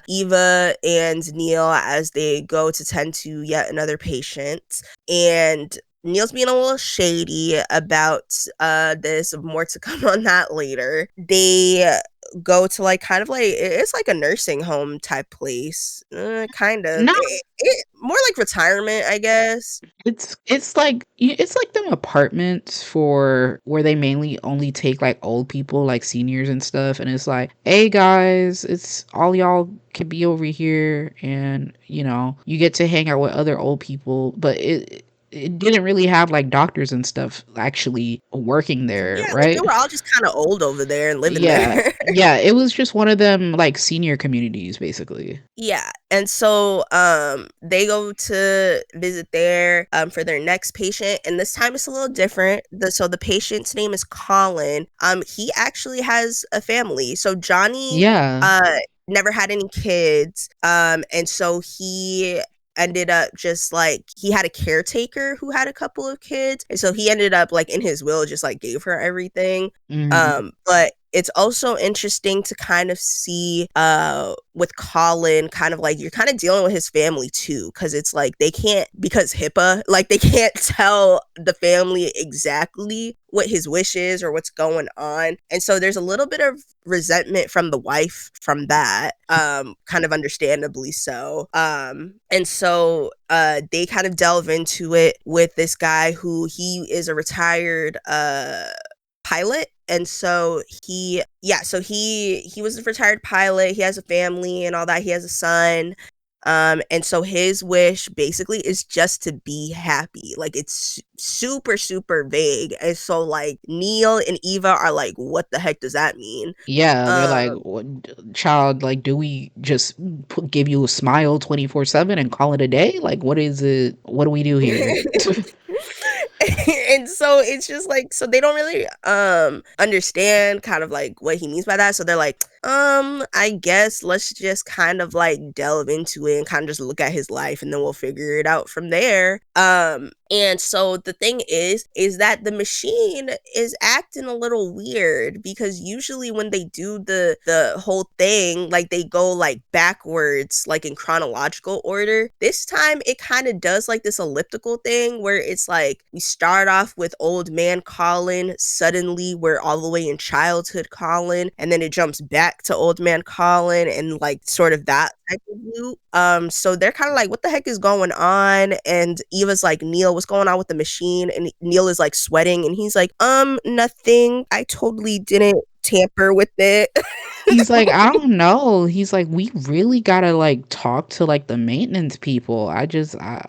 Eva and Neil as they go to tend to yet another patient. And Neil's being a little shady about this. More to come on that later. They go to like kind of like it's like a nursing home type place, kind of. Not More like retirement, I guess. it's like them apartments for where they mainly only take like old people, like seniors and stuff, and it's like, "Hey guys, it's all y'all can be over here and, you know, you get to hang out with other old people." But it didn't really have like doctors and stuff actually working there, Yeah, like they right? were all just kind of old over there and living Yeah. there. Yeah, it was just one of them like senior communities basically. Yeah, and so they go to visit there for their next patient, and this time it's a little different. So the patient's name is Colin. He actually has a family. So Johnny Yeah. never had any kids. And so he ended up just like he had a caretaker who had a couple of kids, and so he ended up like in his will just like gave her everything. Mhm. But it's also interesting to kind of see with Colin, kind of like you're kind of dealing with his family too, because it's like they can't, because HIPAA, like they can't tell the family exactly what his wish is or what's going on. And so there's a little bit of resentment from the wife from that, kind of understandably so. And so they kind of delve into it with this guy who he is a retired pilot. And so he was a retired pilot. He has a family and all that. He has a son. And so his wish basically is just to be happy. Like it's super, super vague. And so like Neil and Eva are like, what the heck does that mean? Yeah, they're like, Um, Child, like, do we just give you a smile 24/7 and call it a day? Like, what is it? What do we do here?" and so it's just like, so they don't really understand kind of like what he means by that. So they're like, I guess let's just kind of like delve into it and kind of just look at his life and then we'll figure it out from there. And so the thing is that the machine is acting a little weird, because usually when they do the whole thing, like they go like backwards, like in chronological order. This time it kind of does like this elliptical thing where it's like we start off with old man Colin, suddenly we're all the way in childhood Colin, and then it jumps back to old man Colin, and like sort of that type of loop. So they're kind of like, what the heck is going on? And Eva's like, Neil, what's going on with the machine? And Neil is like sweating and he's like, nothing. I totally didn't tamper with it. He's like, "I don't know." He's like, "We really gotta like talk to like the maintenance people.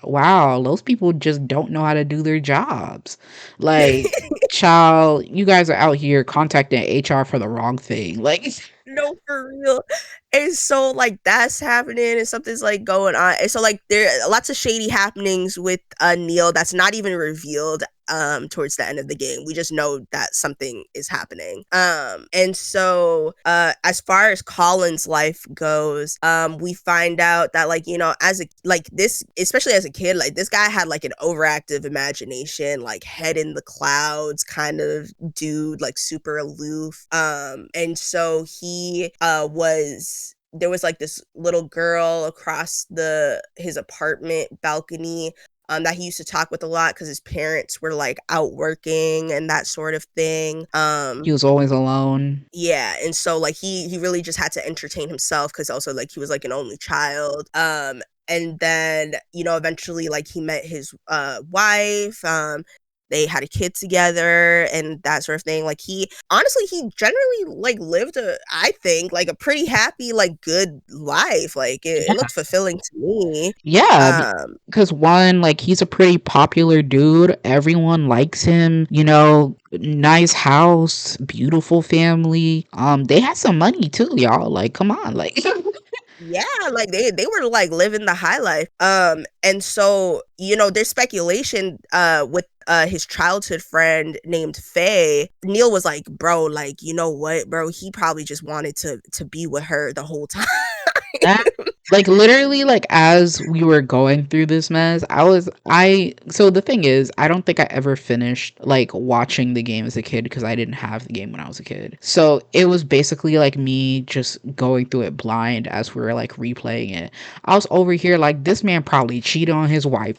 Wow, those people just don't know how to do their jobs. Like, child, you guys are out here contacting HR for the wrong thing." Like, No, for real. And so like that's happening and something's like going on. And so like there are lots of shady happenings with Neil that's not even revealed towards the end of the game. We just know that something is happening. And so as far as Colin's life goes, we find out that like, you know, as a like this, especially as a kid, like this guy had like an overactive imagination, like head in the clouds kind of dude, like super aloof. And so he was there was like this little girl across his apartment balcony that he used to talk with a lot because his parents were like out working and that sort of thing. he was always alone. Yeah, and so like he really just had to entertain himself because also like he was like an only child. And then you know eventually like he met his wife. They had a kid together and that sort of thing. Like he honestly he generally like lived a, I think, like a pretty happy, like good life. Like it looked fulfilling to me. Yeah, Um because one, like, he's a pretty popular dude. Everyone likes him. You know, nice house, beautiful family. They had some money too, y'all. Like, come on, like, Yeah, like they were like living the high life. And so, you know, there's speculation with his childhood friend named Faye. Neil was like, "Bro, like, you know what, bro? He probably just wanted to be with her the whole time." that, like, literally, like, as we were going through this mess, so the thing is, I don't think I ever finished like watching the game as a kid because I didn't have the game when I was a kid. So it was basically like me just going through it blind as we were like replaying it. I was over here like, this man probably cheated on his wife.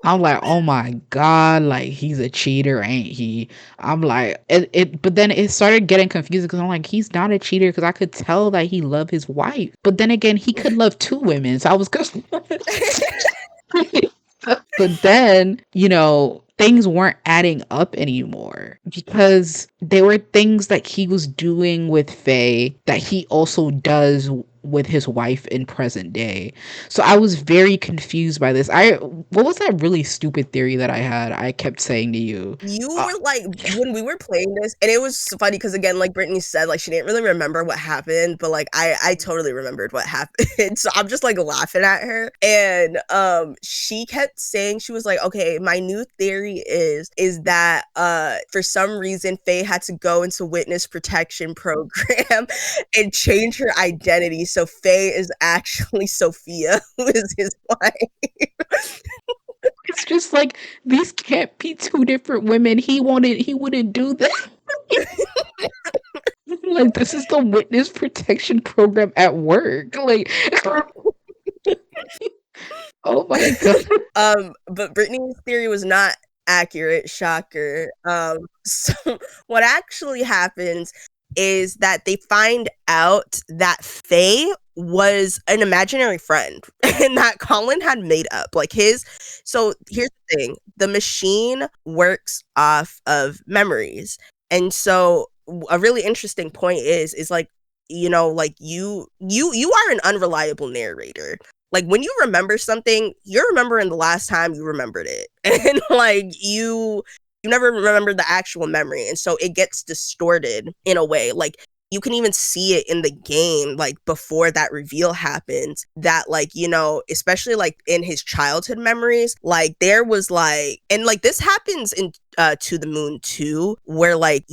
I'm like, oh my god, like he's a cheater, ain't he? I'm like, but then it started getting confusing because I'm like, he's not a cheater because I could tell that he loved his wife, but then again, he could love two women, so I was good. But then, you know, things weren't adding up anymore because there were things that he was doing with Faye that he also does with his wife in present day. So I was very confused by this. What was that really stupid theory that I had? I kept saying to you. You Uh, were like, when we were playing this, and it was so funny because again, like Brittany said, like she didn't really remember what happened, but like I totally remembered what happened. So I'm just like laughing at her. And she kept saying, she was like, okay, my new theory is that for some reason Faye had to go into witness protection program and change her identity. So Faye is actually Sophia, who is his wife. it's just like these can't be two different women. He wouldn't do that. Like, this is the witness protection program at work. Like, oh my god. But Brittany's theory was not accurate, shocker. So what actually happens is that they find out that Faye was an imaginary friend and that Colin had made up. Like his so here's the thing. The machine works off of memories. And so a really interesting point is like like you are an unreliable narrator. Like when you remember something, you're remembering the last time you remembered it. And like you never remember the actual memory. And so it gets distorted in a way. Like you can even see it in the game, like before that reveal happens, that like, especially like in his childhood memories, like there was like, and like this happens in To the Moon too, where like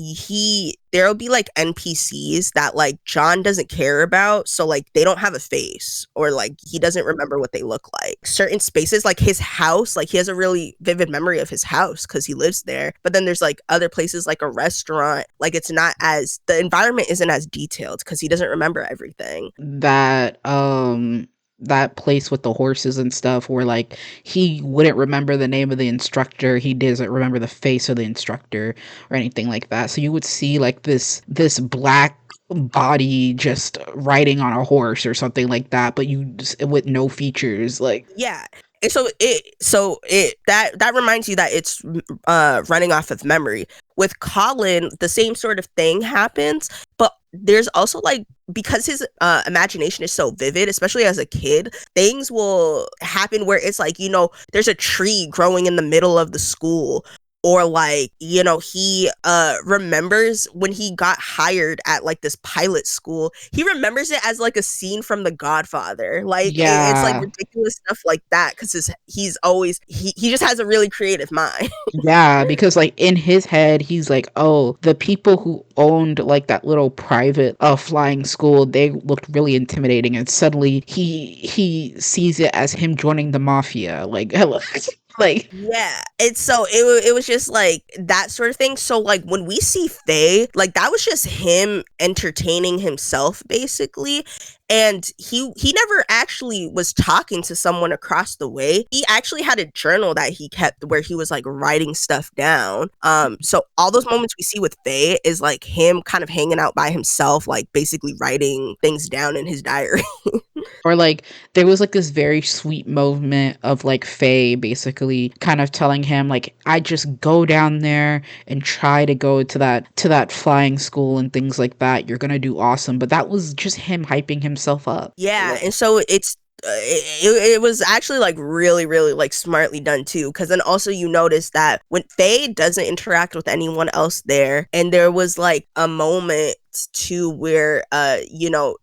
there'll be like NPCs that like John doesn't care about, so like they don't have a face or like he doesn't remember what they look like. Certain spaces, like his house, like he has a really vivid memory of his house because he lives there. But then there's like other places like a restaurant, like it's not as the environment isn't as detailed because he doesn't remember everything. That place with the horses and stuff where like he wouldn't remember the name of the instructor, he doesn't remember the face of the instructor or anything like that. So you would see like this black body just riding on a horse or something like that, but you just, with no features. Like, Yeah. And so it that reminds you that it's running off of memory. With Colin, the same sort of thing happens, but there's also like because his imagination is so vivid, especially as a kid, things will happen where it's like, there's a tree growing in the middle of the school, or like he remembers when he got hired at like this pilot school. He remembers it as like a scene from The Godfather. Like it's like yeah. ridiculous stuff like that because he's always he just has a really creative mind. Yeah, because like in his head, he's like, oh, the people who owned like that little private flying school, they looked really intimidating, and suddenly he sees it as him joining the mafia. Like, hello, like, Yeah, it's so it was just like that sort of thing. So like when we see Faye, like that was just him entertaining himself basically, and he never actually was talking to someone across the way. He actually had a journal that he kept where he was like writing stuff down. So all those moments we see with Faye is like him kind of hanging out by himself, like basically writing things down in his diary. or like there was like this very sweet moment of like Faye basically kind of telling him like, I just go down there and try to go to that flying school and things like that. You're gonna do awesome. But that was just him hyping himself up. Yeah, and so it was actually like really really like smartly done too, because then also you notice that when Faye doesn't interact with anyone else there, and there was like a moment too where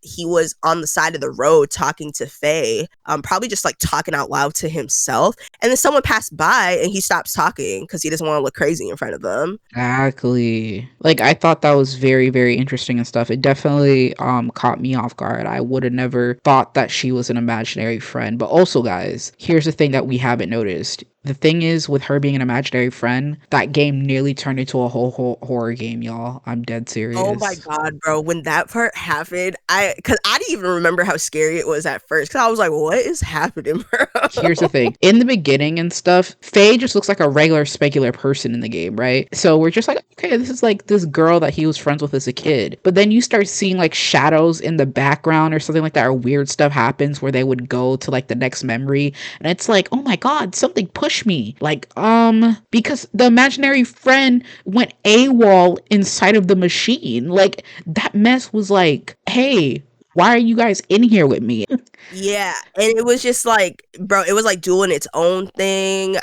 he was on the side of the road talking to Faye, probably just like talking out loud to himself, and then someone passed by and he stops talking because he doesn't want to look crazy in front of them. Exactly. Like I thought that was very, very interesting and stuff. It definitely caught me off guard. I would have never thought that she was an imaginary friend. But also, guys, here's the thing that we haven't noticed. The thing is, with her being an imaginary friend, that game nearly turned into a whole horror game, y'all. I'm dead Oh my serious. god, bro! When that part happened, because I didn't even remember how scary it was at first. Because I was like, "What is happening, Here's the bro?" thing. In the beginning and stuff, Faye just looks like a regular specular person in the game, right? So we're just like, okay, this is like this girl that he was friends with as a kid. But then you start seeing like shadows in the background or something like that, or weird stuff happens where they would go to like the next memory. And it's like, oh my god, something pushed me. Like, because the imaginary friend went AWOL inside of the machine. Like that mess was like, hey, why are you guys in here with me? Yeah, and it was just like, bro, it was like doing its own thing.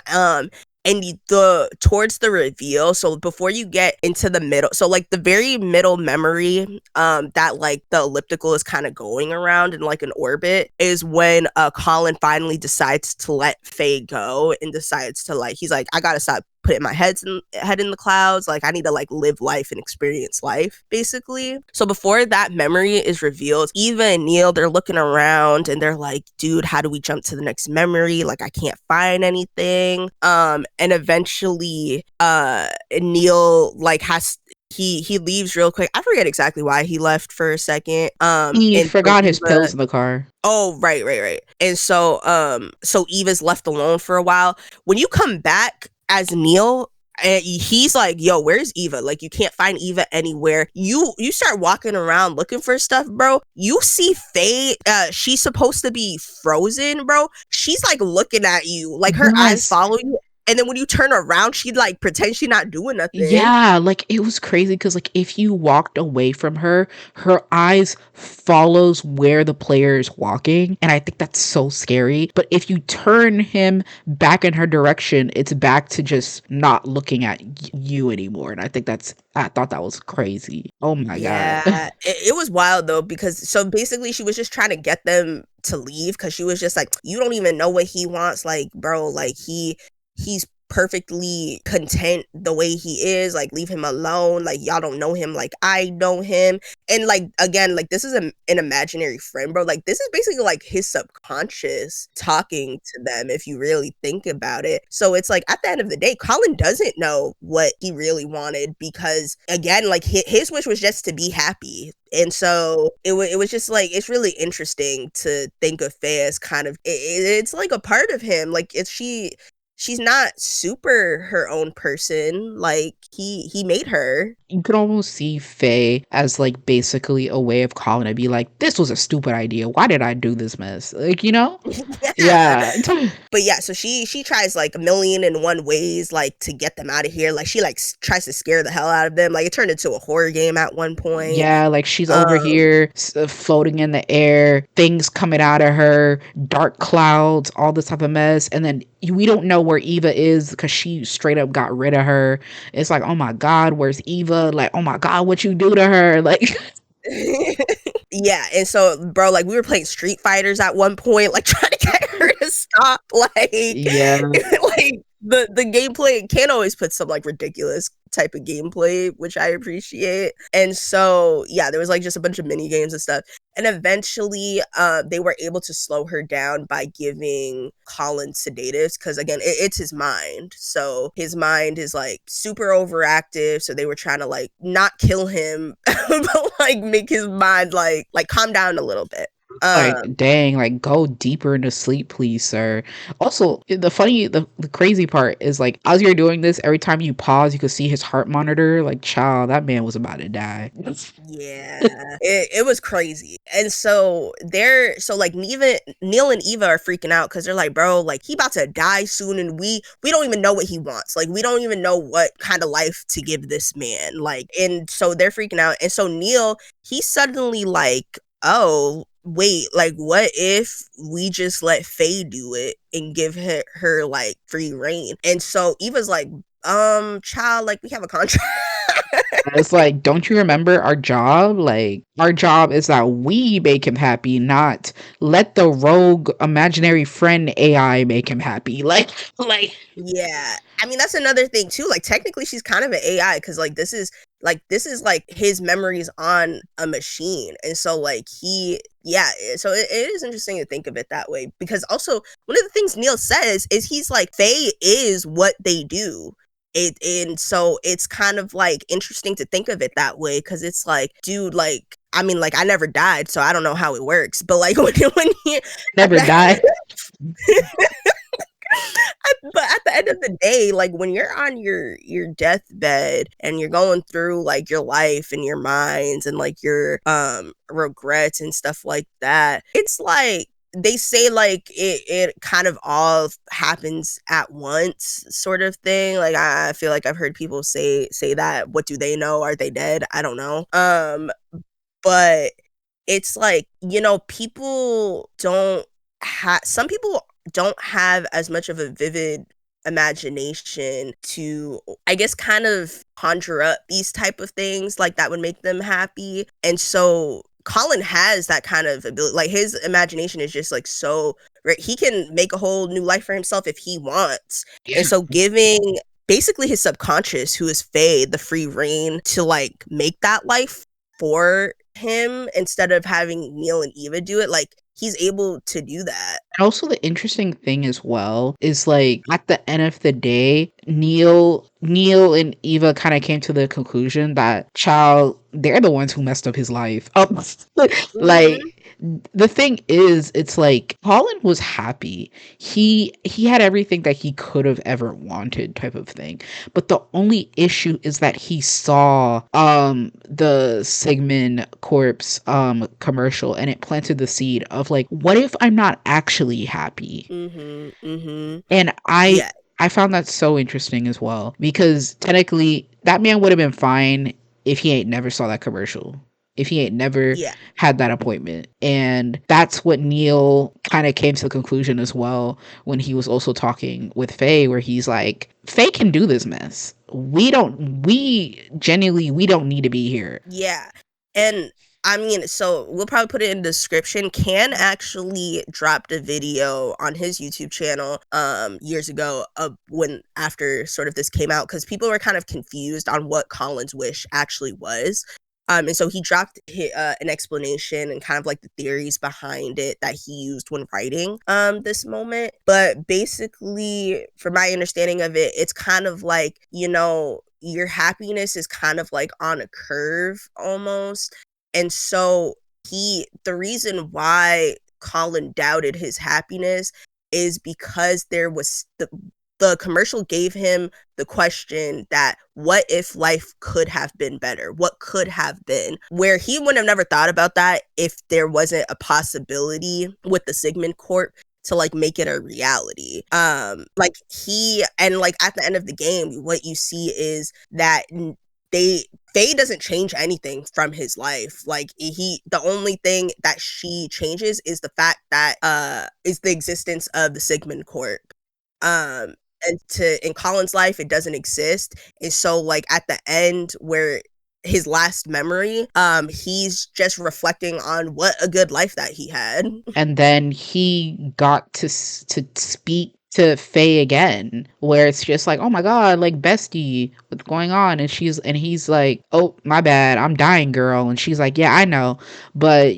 And the towards the reveal, so before you get into the middle, so like the very middle memory, that like the elliptical is kind of going around in like an orbit, is when Colin finally decides to let Faye go and decides to like, he's like, I gotta stop putting my head in the clouds. Like I need to like live life and experience life, basically. So before that memory is revealed, Eva and Neil, they're looking around and they're like, dude, how do we jump to the next memory? Like I can't find anything. And eventually Neil like has he leaves real quick. I forget exactly why he left for a second. He And so forgot his Eva, pills in the car. oh, right. And so so Eva's left alone for a while. When you come back as Neil, and he's like, yo, where's Eva? Like, you can't find Eva anywhere. You start walking around looking for stuff, bro. You see Faye, she's supposed to be frozen, bro. She's like looking at you, like her eyes Yes. follow you. And then when you turn around, she like pretends she's not doing nothing. Yeah, like it was crazy because like if you walked away from her, her eyes follows where the player is walking, and I think that's so scary. But if you turn him back in her direction, it's back to just not looking at you anymore. And I thought that was crazy. Oh my god. Yeah, it was wild though, because so basically she was just trying to get them to leave because she was just like, you don't even know what he wants, like, bro, like he's perfectly content the way he is, like, leave him alone, like, y'all don't know him like I know him. And like, again, like, this is an imaginary friend, bro. Like, this is basically like his subconscious talking to them if you really think about it. So it's like, at the end of the day, Colin doesn't know what he really wanted because, again, like, his wish was just to be happy. And so it was just like, it's really interesting to think of Faye as kind of it's like a part of him, like, it's she's not super her own person, like he made her. You could almost see Faye as like basically a way of calling it, be like, this was a stupid idea. Why did I do this mess? Like, you know? Yeah. Yeah. But yeah, so she tries like a million and one ways like to get them out of here, like she like tries to scare the hell out of them, like it turned into a horror game at one point. Yeah, like she's over um here floating in the air, things coming out of her, dark clouds, all this type of mess. And then we don't know where Eva is because she straight up got rid of her. It's like, oh my God, where's Eva? Like, oh my God, what you do to her? Like, yeah, and so, bro, like we were playing Street Fighters at one point, like trying to get her to stop, like yeah. like the gameplay can't always put some like ridiculous type of gameplay, which I appreciate. And so yeah, there was like just a bunch of mini games and stuff. And eventually they were able to slow her down by giving Colin sedatives because, again, it's his mind. So his mind is like super overactive. So they were trying to like not kill him, but like make his mind like calm down a little bit. Like, dang, like go deeper into sleep, please, sir. Also, the crazy part is like as you're doing this, every time you pause, you could see his heart monitor. Like, child, that man was about to die. Yeah, it was crazy. And so so like Neil and Eva are freaking out because they're like, bro, like he about to die soon, and we don't even know what he wants. Like, we don't even know what kind of life to give this man. Like, and so they're freaking out. And so Neil, he's suddenly like, oh wait, like what if we just let Faye do it and give her like free reign? And so Eva's like, child, like we have a contract. It's like, don't you remember our job? Like, our job is that we make him happy, not let the rogue imaginary friend AI make him happy. Like, Yeah. I mean, that's another thing too. Like, technically she's kind of an AI because this is like his memories on a machine. And so like yeah, so it is interesting to think of it that way, because also one of the things Neil says is he's like, Faye is what they do. And so it's kind of like interesting to think of it that way, because it's like, dude, like, I mean, like, I never died, so I don't know how it works, but like when he at never die. the, but at the end of the day, like when you're on your deathbed and you're going through like your life and your minds and like your regrets and stuff like that, it's like they say like it kind of all happens at once, sort of thing. Like I feel like I've heard people say that. What do they know? Are they dead? I don't know. But it's like, people don't have some people don't have as much of a vivid imagination to, I guess, kind of conjure up these type of things like that would make them happy. And so Colin has that kind of ability. Like his imagination is just like so right. He can make a whole new life for himself if he wants. And Yeah. so giving basically his subconscious, who is Faye, the free reign to like make that life for him instead of having Neil and Eva do it, like he's able to do that. And also the interesting thing as well is like at the end of the day, Neil and Eva kind of came to the conclusion that child they're the ones who messed up his life. Mhm. Like the thing is it's like Colin was happy. He had everything that he could have ever wanted type of thing. But the only issue is that he saw the Sigmund corpse commercial and it planted the seed of like what if I'm not actually happy? Mhm. Mhm. And Yeah. I found that so interesting as well because technically that man would have been fine if he ain't never saw that commercial. If he ain't never Yeah. had that appointment. And that's what Neil kind of came to the conclusion as well when he was also talking with Faye, where he's like, Faye can do this mess. We genuinely, we don't need to be here. Yeah. And I mean, so we'll probably put it in the description. Can actually dropped a video on his YouTube channel years ago when after sort of this came out because people were kind of confused on what Colin's wish actually was. And so he dropped an explanation and kind of like the theories behind it that he used when writing this moment. But basically, from my understanding of it, it's kind of like, you know, your happiness is kind of like on a curve almost. And so the reason why Colin doubted his happiness is because there was the commercial gave him the question that what if life could have been better? What could have been? Where he would have never thought about that if there wasn't a possibility with the Sigmund Corp to like make it a reality. Like he and like at the end of the game, what you see is that they Faye doesn't change anything from his life. Like the only thing that she changes is the fact that is the existence of the Sigmund Corp. Um and to in Colin's life it doesn't exist. And so like at the end where his last memory, he's just reflecting on what a good life that he had. And then he got to speak to Faye again, where it's just like, oh my god, like bestie, what's going on? And he's like, oh my bad, I'm dying, girl. And she's like, yeah, I know, but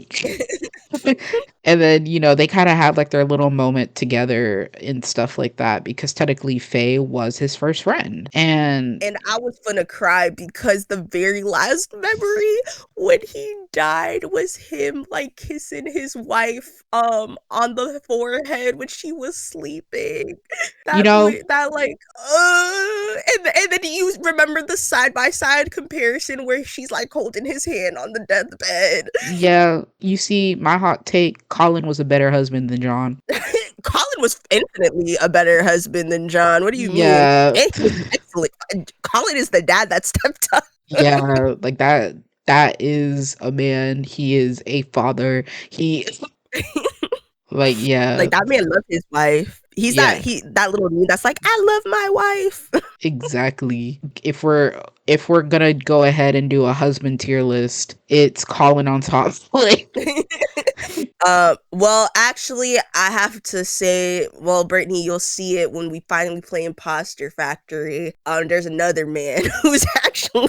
and then they kind of have like their little moment together and stuff like that because technically Faye was his first friend, and And I was gonna cry because the very last memory when he died was him like kissing his wife on the forehead when she was sleeping. you That know, that like and then you remember the side by side comparison where she's like holding his hand on the deathbed. yeah, you see, my hot take: Colin was a better husband than John. Colin was infinitely a better husband than John. What do you mean? Yeah. And he was excellent. Colin is the dad that stepped up. Yeah, like that is a man. He is a father. He like yeah, Like that man loved his wife. He's yeah, that little meme that's like, I love my wife. exactly. If we're gonna go ahead and do a husband tier list, it's Colin on top. Like Well, actually, I have to say, well, Brittany, you'll see it when we finally play Imposter Factory. There's another man who's actually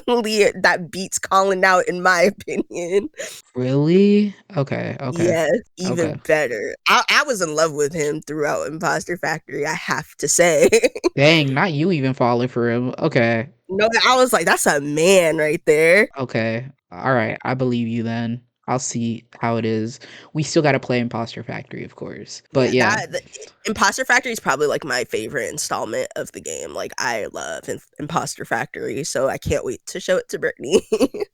that beats Colin out, in my opinion. really? Okay, okay, Yes, even okay. better. I was in love with him throughout Imposter Factory, I have to say. Dang, not you even falling for him. Okay, No, I was like, that's a man right there. okay. All right, I believe you then. I'll see how it is. We still got to play Imposter Factory, of course. But Yeah, yeah, Imposter Factory is probably like my favorite installment of the game. Like I love Imposter Factory, so I can't wait to show it to Brittany.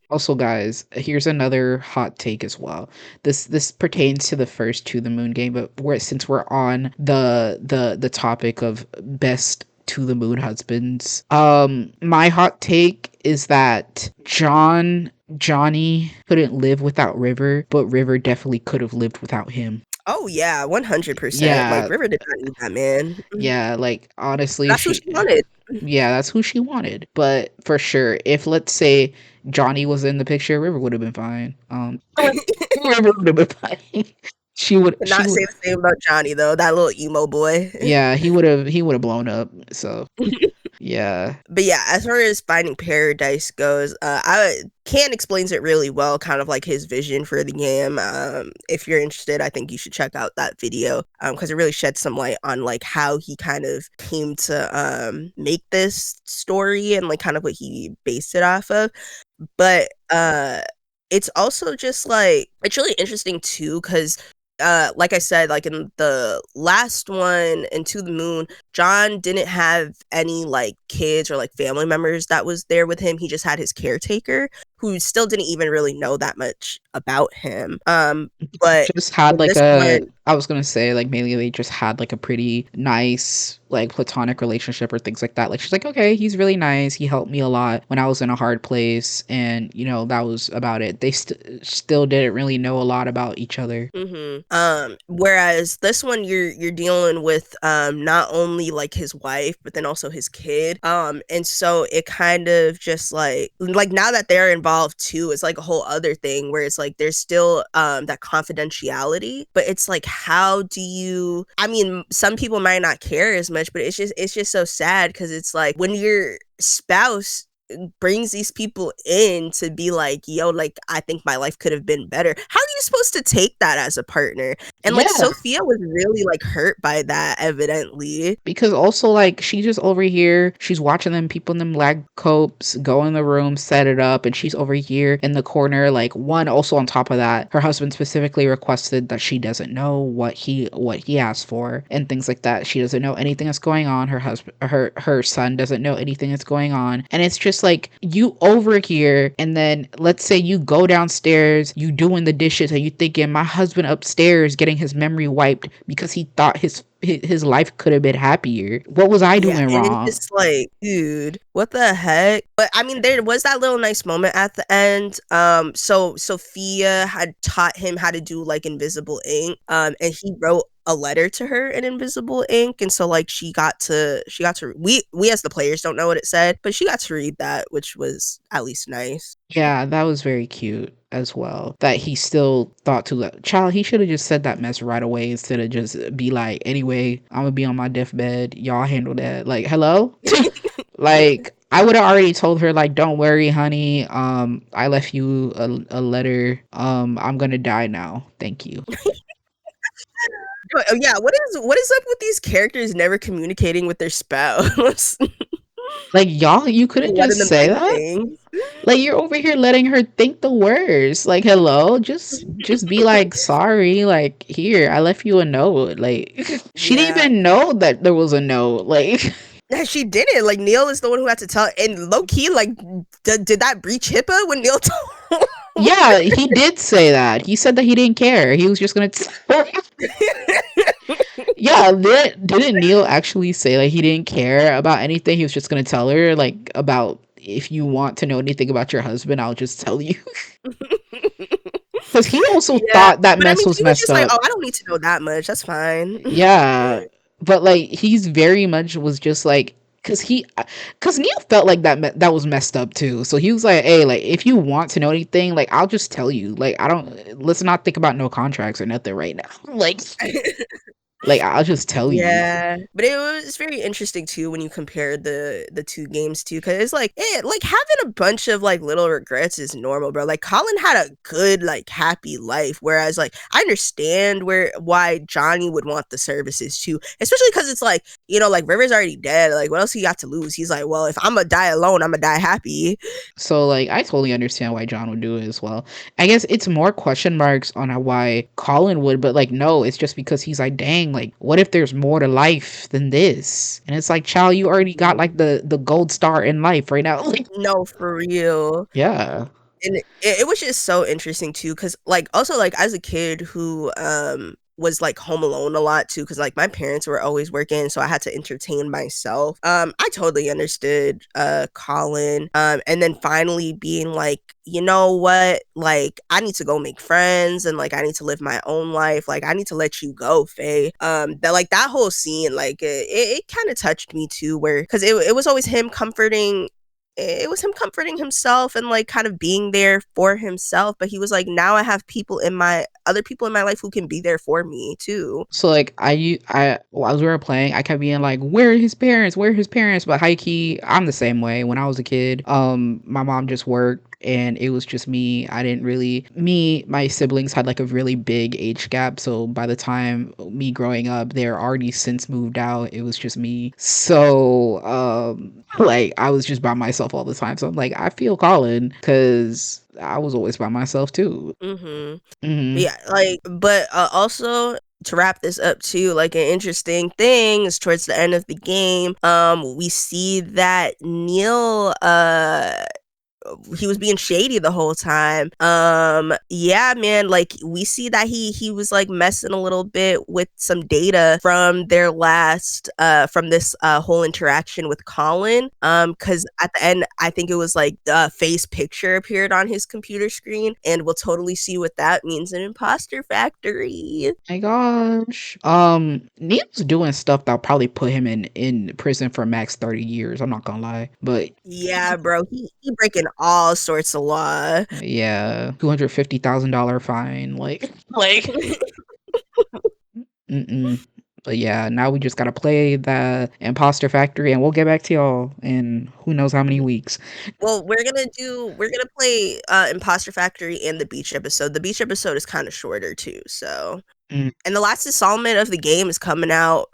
also, guys, here's another hot take as well. This pertains to the first To the Moon game, but since we're on the topic of best To the Moon husbands, my hot take is that Johnny couldn't live without River, but River definitely could have lived without him. Oh yeah, 100%. Like Yeah, River did not need that man. yeah, like honestly, That's who she wanted. yeah, that's who she wanted. But for sure, if let's say Johnny was in the picture, River would have been fine. River would have been fine. Could she not would say the same about Johnny though, that little emo boy. yeah, he would have blown up. So yeah. But yeah, as far as Finding Paradise goes, I Can explains it really well, kind of like his vision for the game. If you're interested, I think you should check out that video because it really sheds some light on like how he kind of came to make this story and like kind of what he based it off of. But it's also just like it's really interesting too because like I said, like in the last one, Into the Moon, John didn't have any like kids or like family members that was there with him. He just had his caretaker who still didn't even really know that much about him. But Just had in like this a one, I was gonna say like maybe they just had like a pretty nice like platonic relationship or things like that. Like she's like, okay, he's really nice. He helped me a lot when I was in a hard place, and you know that was about it. They still didn't really know a lot about each other. whereas this one you're dealing with not only like his wife, but then also his kid. And so it kind of just like now that they're involved too, it's like a whole other thing where it's like there's still that confidentiality, but it's like how do you I mean, some people might not care as much, but it's just so sad because it's like when your spouse brings these people in to be like, yo, like I think my life could have been better. How are you supposed to take that as a partner? And like Yeah, Sophia was really like hurt by that, evidently. because also like she's just over here, she's watching them people in them lag copes go in the room, set it up, and she's over here in the corner. Like one also on top of that, her husband specifically requested that she doesn't know what he asked for and things like that. She doesn't know anything that's going on. Her son doesn't know anything that's going on. And it's just like you over here, and then let's say you go downstairs, you doing the dishes, and you thinking my husband upstairs getting his memory wiped because he thought his life could have been happier. What was I Yeah, doing and it's wrong? just like, dude, what the heck? But I mean, there was that little nice moment at the end. So Sophia had taught him how to do like invisible ink. And he wrote a letter to her in invisible ink, and so like she got to we as the players don't know what it said, but she got to read that, which was at least nice. Yeah, that was very cute as well. That he still thought to the child, he should have just said that mess right away instead of just be like, anyway, I'm gonna be on my deathbed. Y'all handle that. Like, hello? Like, I would have already told her, like, don't worry, honey. I left you a letter. I'm gonna die now. Thank you. Yeah, what is up with these characters never communicating with their spouse? Like, y'all, you couldn't Letting just them say think that? things. Like you're over here letting her think the worst. Like, hello, just be like, sorry, like here, I left you a note. Like she didn't Yeah. even know that there was a note. Like Yeah, she didn't. Like Neil is the one who had to tell. And low key, like, did that breach HIPAA when Neil told? yeah, he did say that. He said that he didn't care. He was just gonna yeah, didn't Neil actually say like he didn't care about anything? He was just gonna tell her like about if you want to know anything about your husband, I'll just tell you. Because he also Yeah, thought that but I mess mean, was she was messed just like, up. "Oh, I don't need to know that much. That's fine." Yeah, but like he's very much was just like because Neil felt like that was messed up too. So he was like, "Hey, like if you want to know anything, like I'll just tell you. Like I don't let's not think about no contracts or nothing right now. Like I'll just tell you." Yeah, but it was very interesting too when you compare the two games too, because it's like like having a bunch of like little regrets is normal, bro. Like Colin had a good like happy life, whereas like I understand why Johnny would want the services too, especially because it's like like River's already dead. Like what else he got to lose? He's like, well, if I'm gonna die alone, I'm gonna die happy. So like I totally understand why John would do it as well. I guess it's more question marks on why Colin would, but like no, it's just because he's like, dang, like what if there's more to life than this? And it's like, child, you already got like the gold star in life right now. Like No, for real. yeah. And it was just so interesting too because like also like as a kid who was like home alone a lot too because like my parents were always working, so I had to entertain myself. I totally understood Colin, and then finally being like, you know what, like I need to go make friends and like I need to live my own life, like I need to let you go, Faye. That like that whole scene, like it kind of touched me too, where because it was always him comforting it was him comforting himself and like kind of being there for himself. But he was like, now I have people in my other people in my life who can be there for me too. So like as we were playing, I kept being like, "Where are his parents? Where are his parents?" But high key, I'm the same way. When I was a kid, my mom just worked and it was just me. I didn't really me my siblings had like a really big age gap, so by the time me growing up, they're already since moved out. It was just me. So like I was just by myself all the time. So I'm like, I feel Colin because I was always by myself too. Mm-hmm. Hmm. Yeah, like, but also to wrap this up too, like an interesting thing is towards the end of the game, we see that Neil, he was being shady the whole time. Yeah, man, like we see that he was like messing a little bit with some data from their last from this whole interaction with Colin. Cuz at the end I think it was like the face picture appeared on his computer screen, and we'll totally see what that means in Imposter Factory. My gosh. Neil's doing stuff that'll probably put him in prison for max 30 years. I'm not gonna lie. But Yeah, bro, he breaking all sorts of law. yeah, $250,000 fine. Like mm-mm. But yeah, now we just gotta play the Imposter Factory and we'll get back to y'all in who knows how many weeks. Well, we're gonna play Imposter Factory and the beach episode. The beach episode is kind of shorter too, so Mm, and the last installment of the game is coming out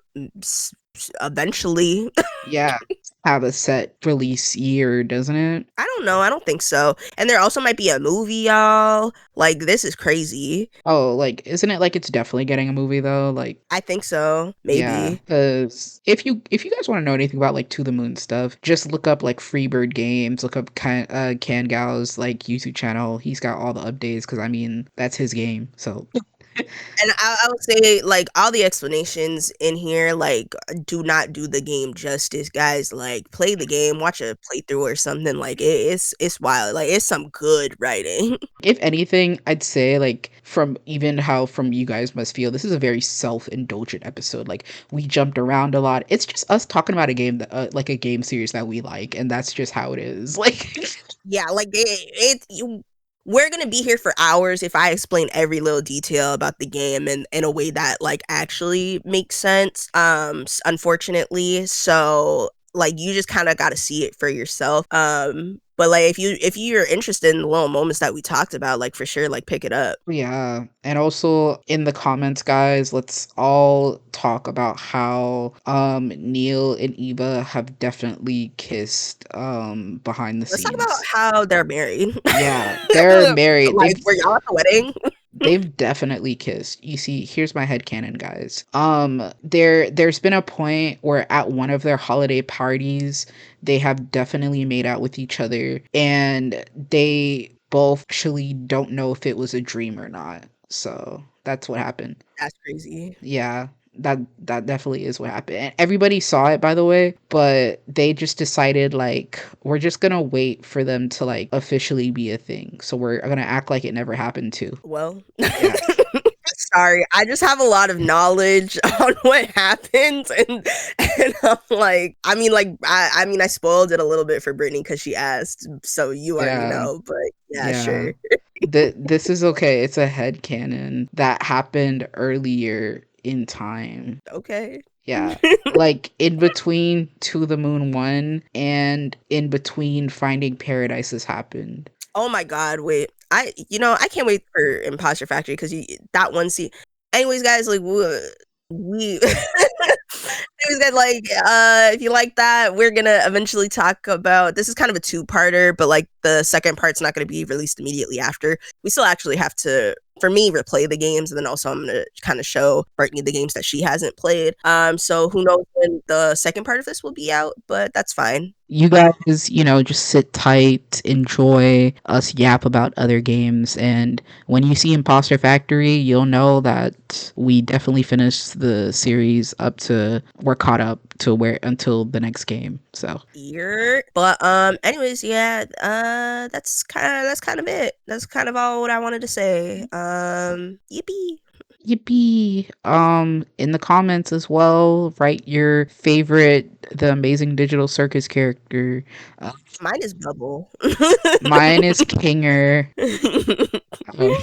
eventually. yeah. Have a set release year, doesn't it? I don't know. I don't think so. And there also might be a movie, y'all. Like this is crazy. Oh, like isn't it like it's definitely getting a movie though? Like I think so. yeah, Maybe. because if you guys want to know anything about like To the Moon stuff, just look up like Freebird Games, look up Kangal's like YouTube channel. He's got all the updates because I mean that's his game. So And I would say like all the explanations in here like do not do the game justice, guys. Like play the game, watch a playthrough or something. Like it's wild. Like it's some good writing. if anything, I'd say like from even how from you guys must feel, this is a very self-indulgent episode. Like we jumped around a lot. It's just us talking about a game that like a game series that we like, and that's just how it is. Like Yeah, like we're gonna be here for hours if I explain every little detail about the game and in a way that like actually makes sense. Unfortunately, so like you just kind of got to see it for yourself. But like if you're interested in the little moments that we talked about, like for sure, like pick it up. yeah, and also in the comments, guys, let's all talk about how Neil and Eva have definitely kissed behind the Let's talk about scenes. how they're married. Yeah, they're married. Like, were y'all at the wedding? They've definitely kissed. You see, here's my headcanon, guys. There's been a point where at one of their holiday parties, they have definitely made out with each other, and they both actually don't know if it was a dream or not. So that's what happened. That's crazy. Yeah, that definitely is what happened. And everybody saw it, by the way, but they just decided like we're just gonna wait for them to like officially be a thing. So we're gonna act like it never happened too. Well, Yeah. sorry, I just have a lot of knowledge on what happened, and I'm like, I mean, I spoiled it a little bit for Brittany because she asked, so you already Yeah. know. But yeah, Yeah. sure, This is okay. It's a headcanon that happened earlier in time. okay. Yeah. Like in between To the Moon 1 and in between Finding Paradise has happened. Oh my god, wait. I can't wait for Imposter Factory because that one scene. Anyways, guys, like we anyways, guys, like if you like that, we're gonna eventually talk about this is kind of a two-parter, but like the second part's not gonna be released immediately after. We still actually have to for me replay the games, and then also I'm gonna kind of show Brittany the games that she hasn't played. So who knows when the second part of this will be out, but that's fine. You guys, just sit tight, enjoy us yap about other games, and when you see Imposter Factory, you'll know that we definitely finished the series up to we're caught up to where until the next game. So Year. But anyways, yeah, that's kind of it. That's kind of all what I wanted to say. Yippee. Yippee! In the comments as well, write your favorite The Amazing Digital Circus character. Uh, Mine is Bubble. Mine is Kinger. Um,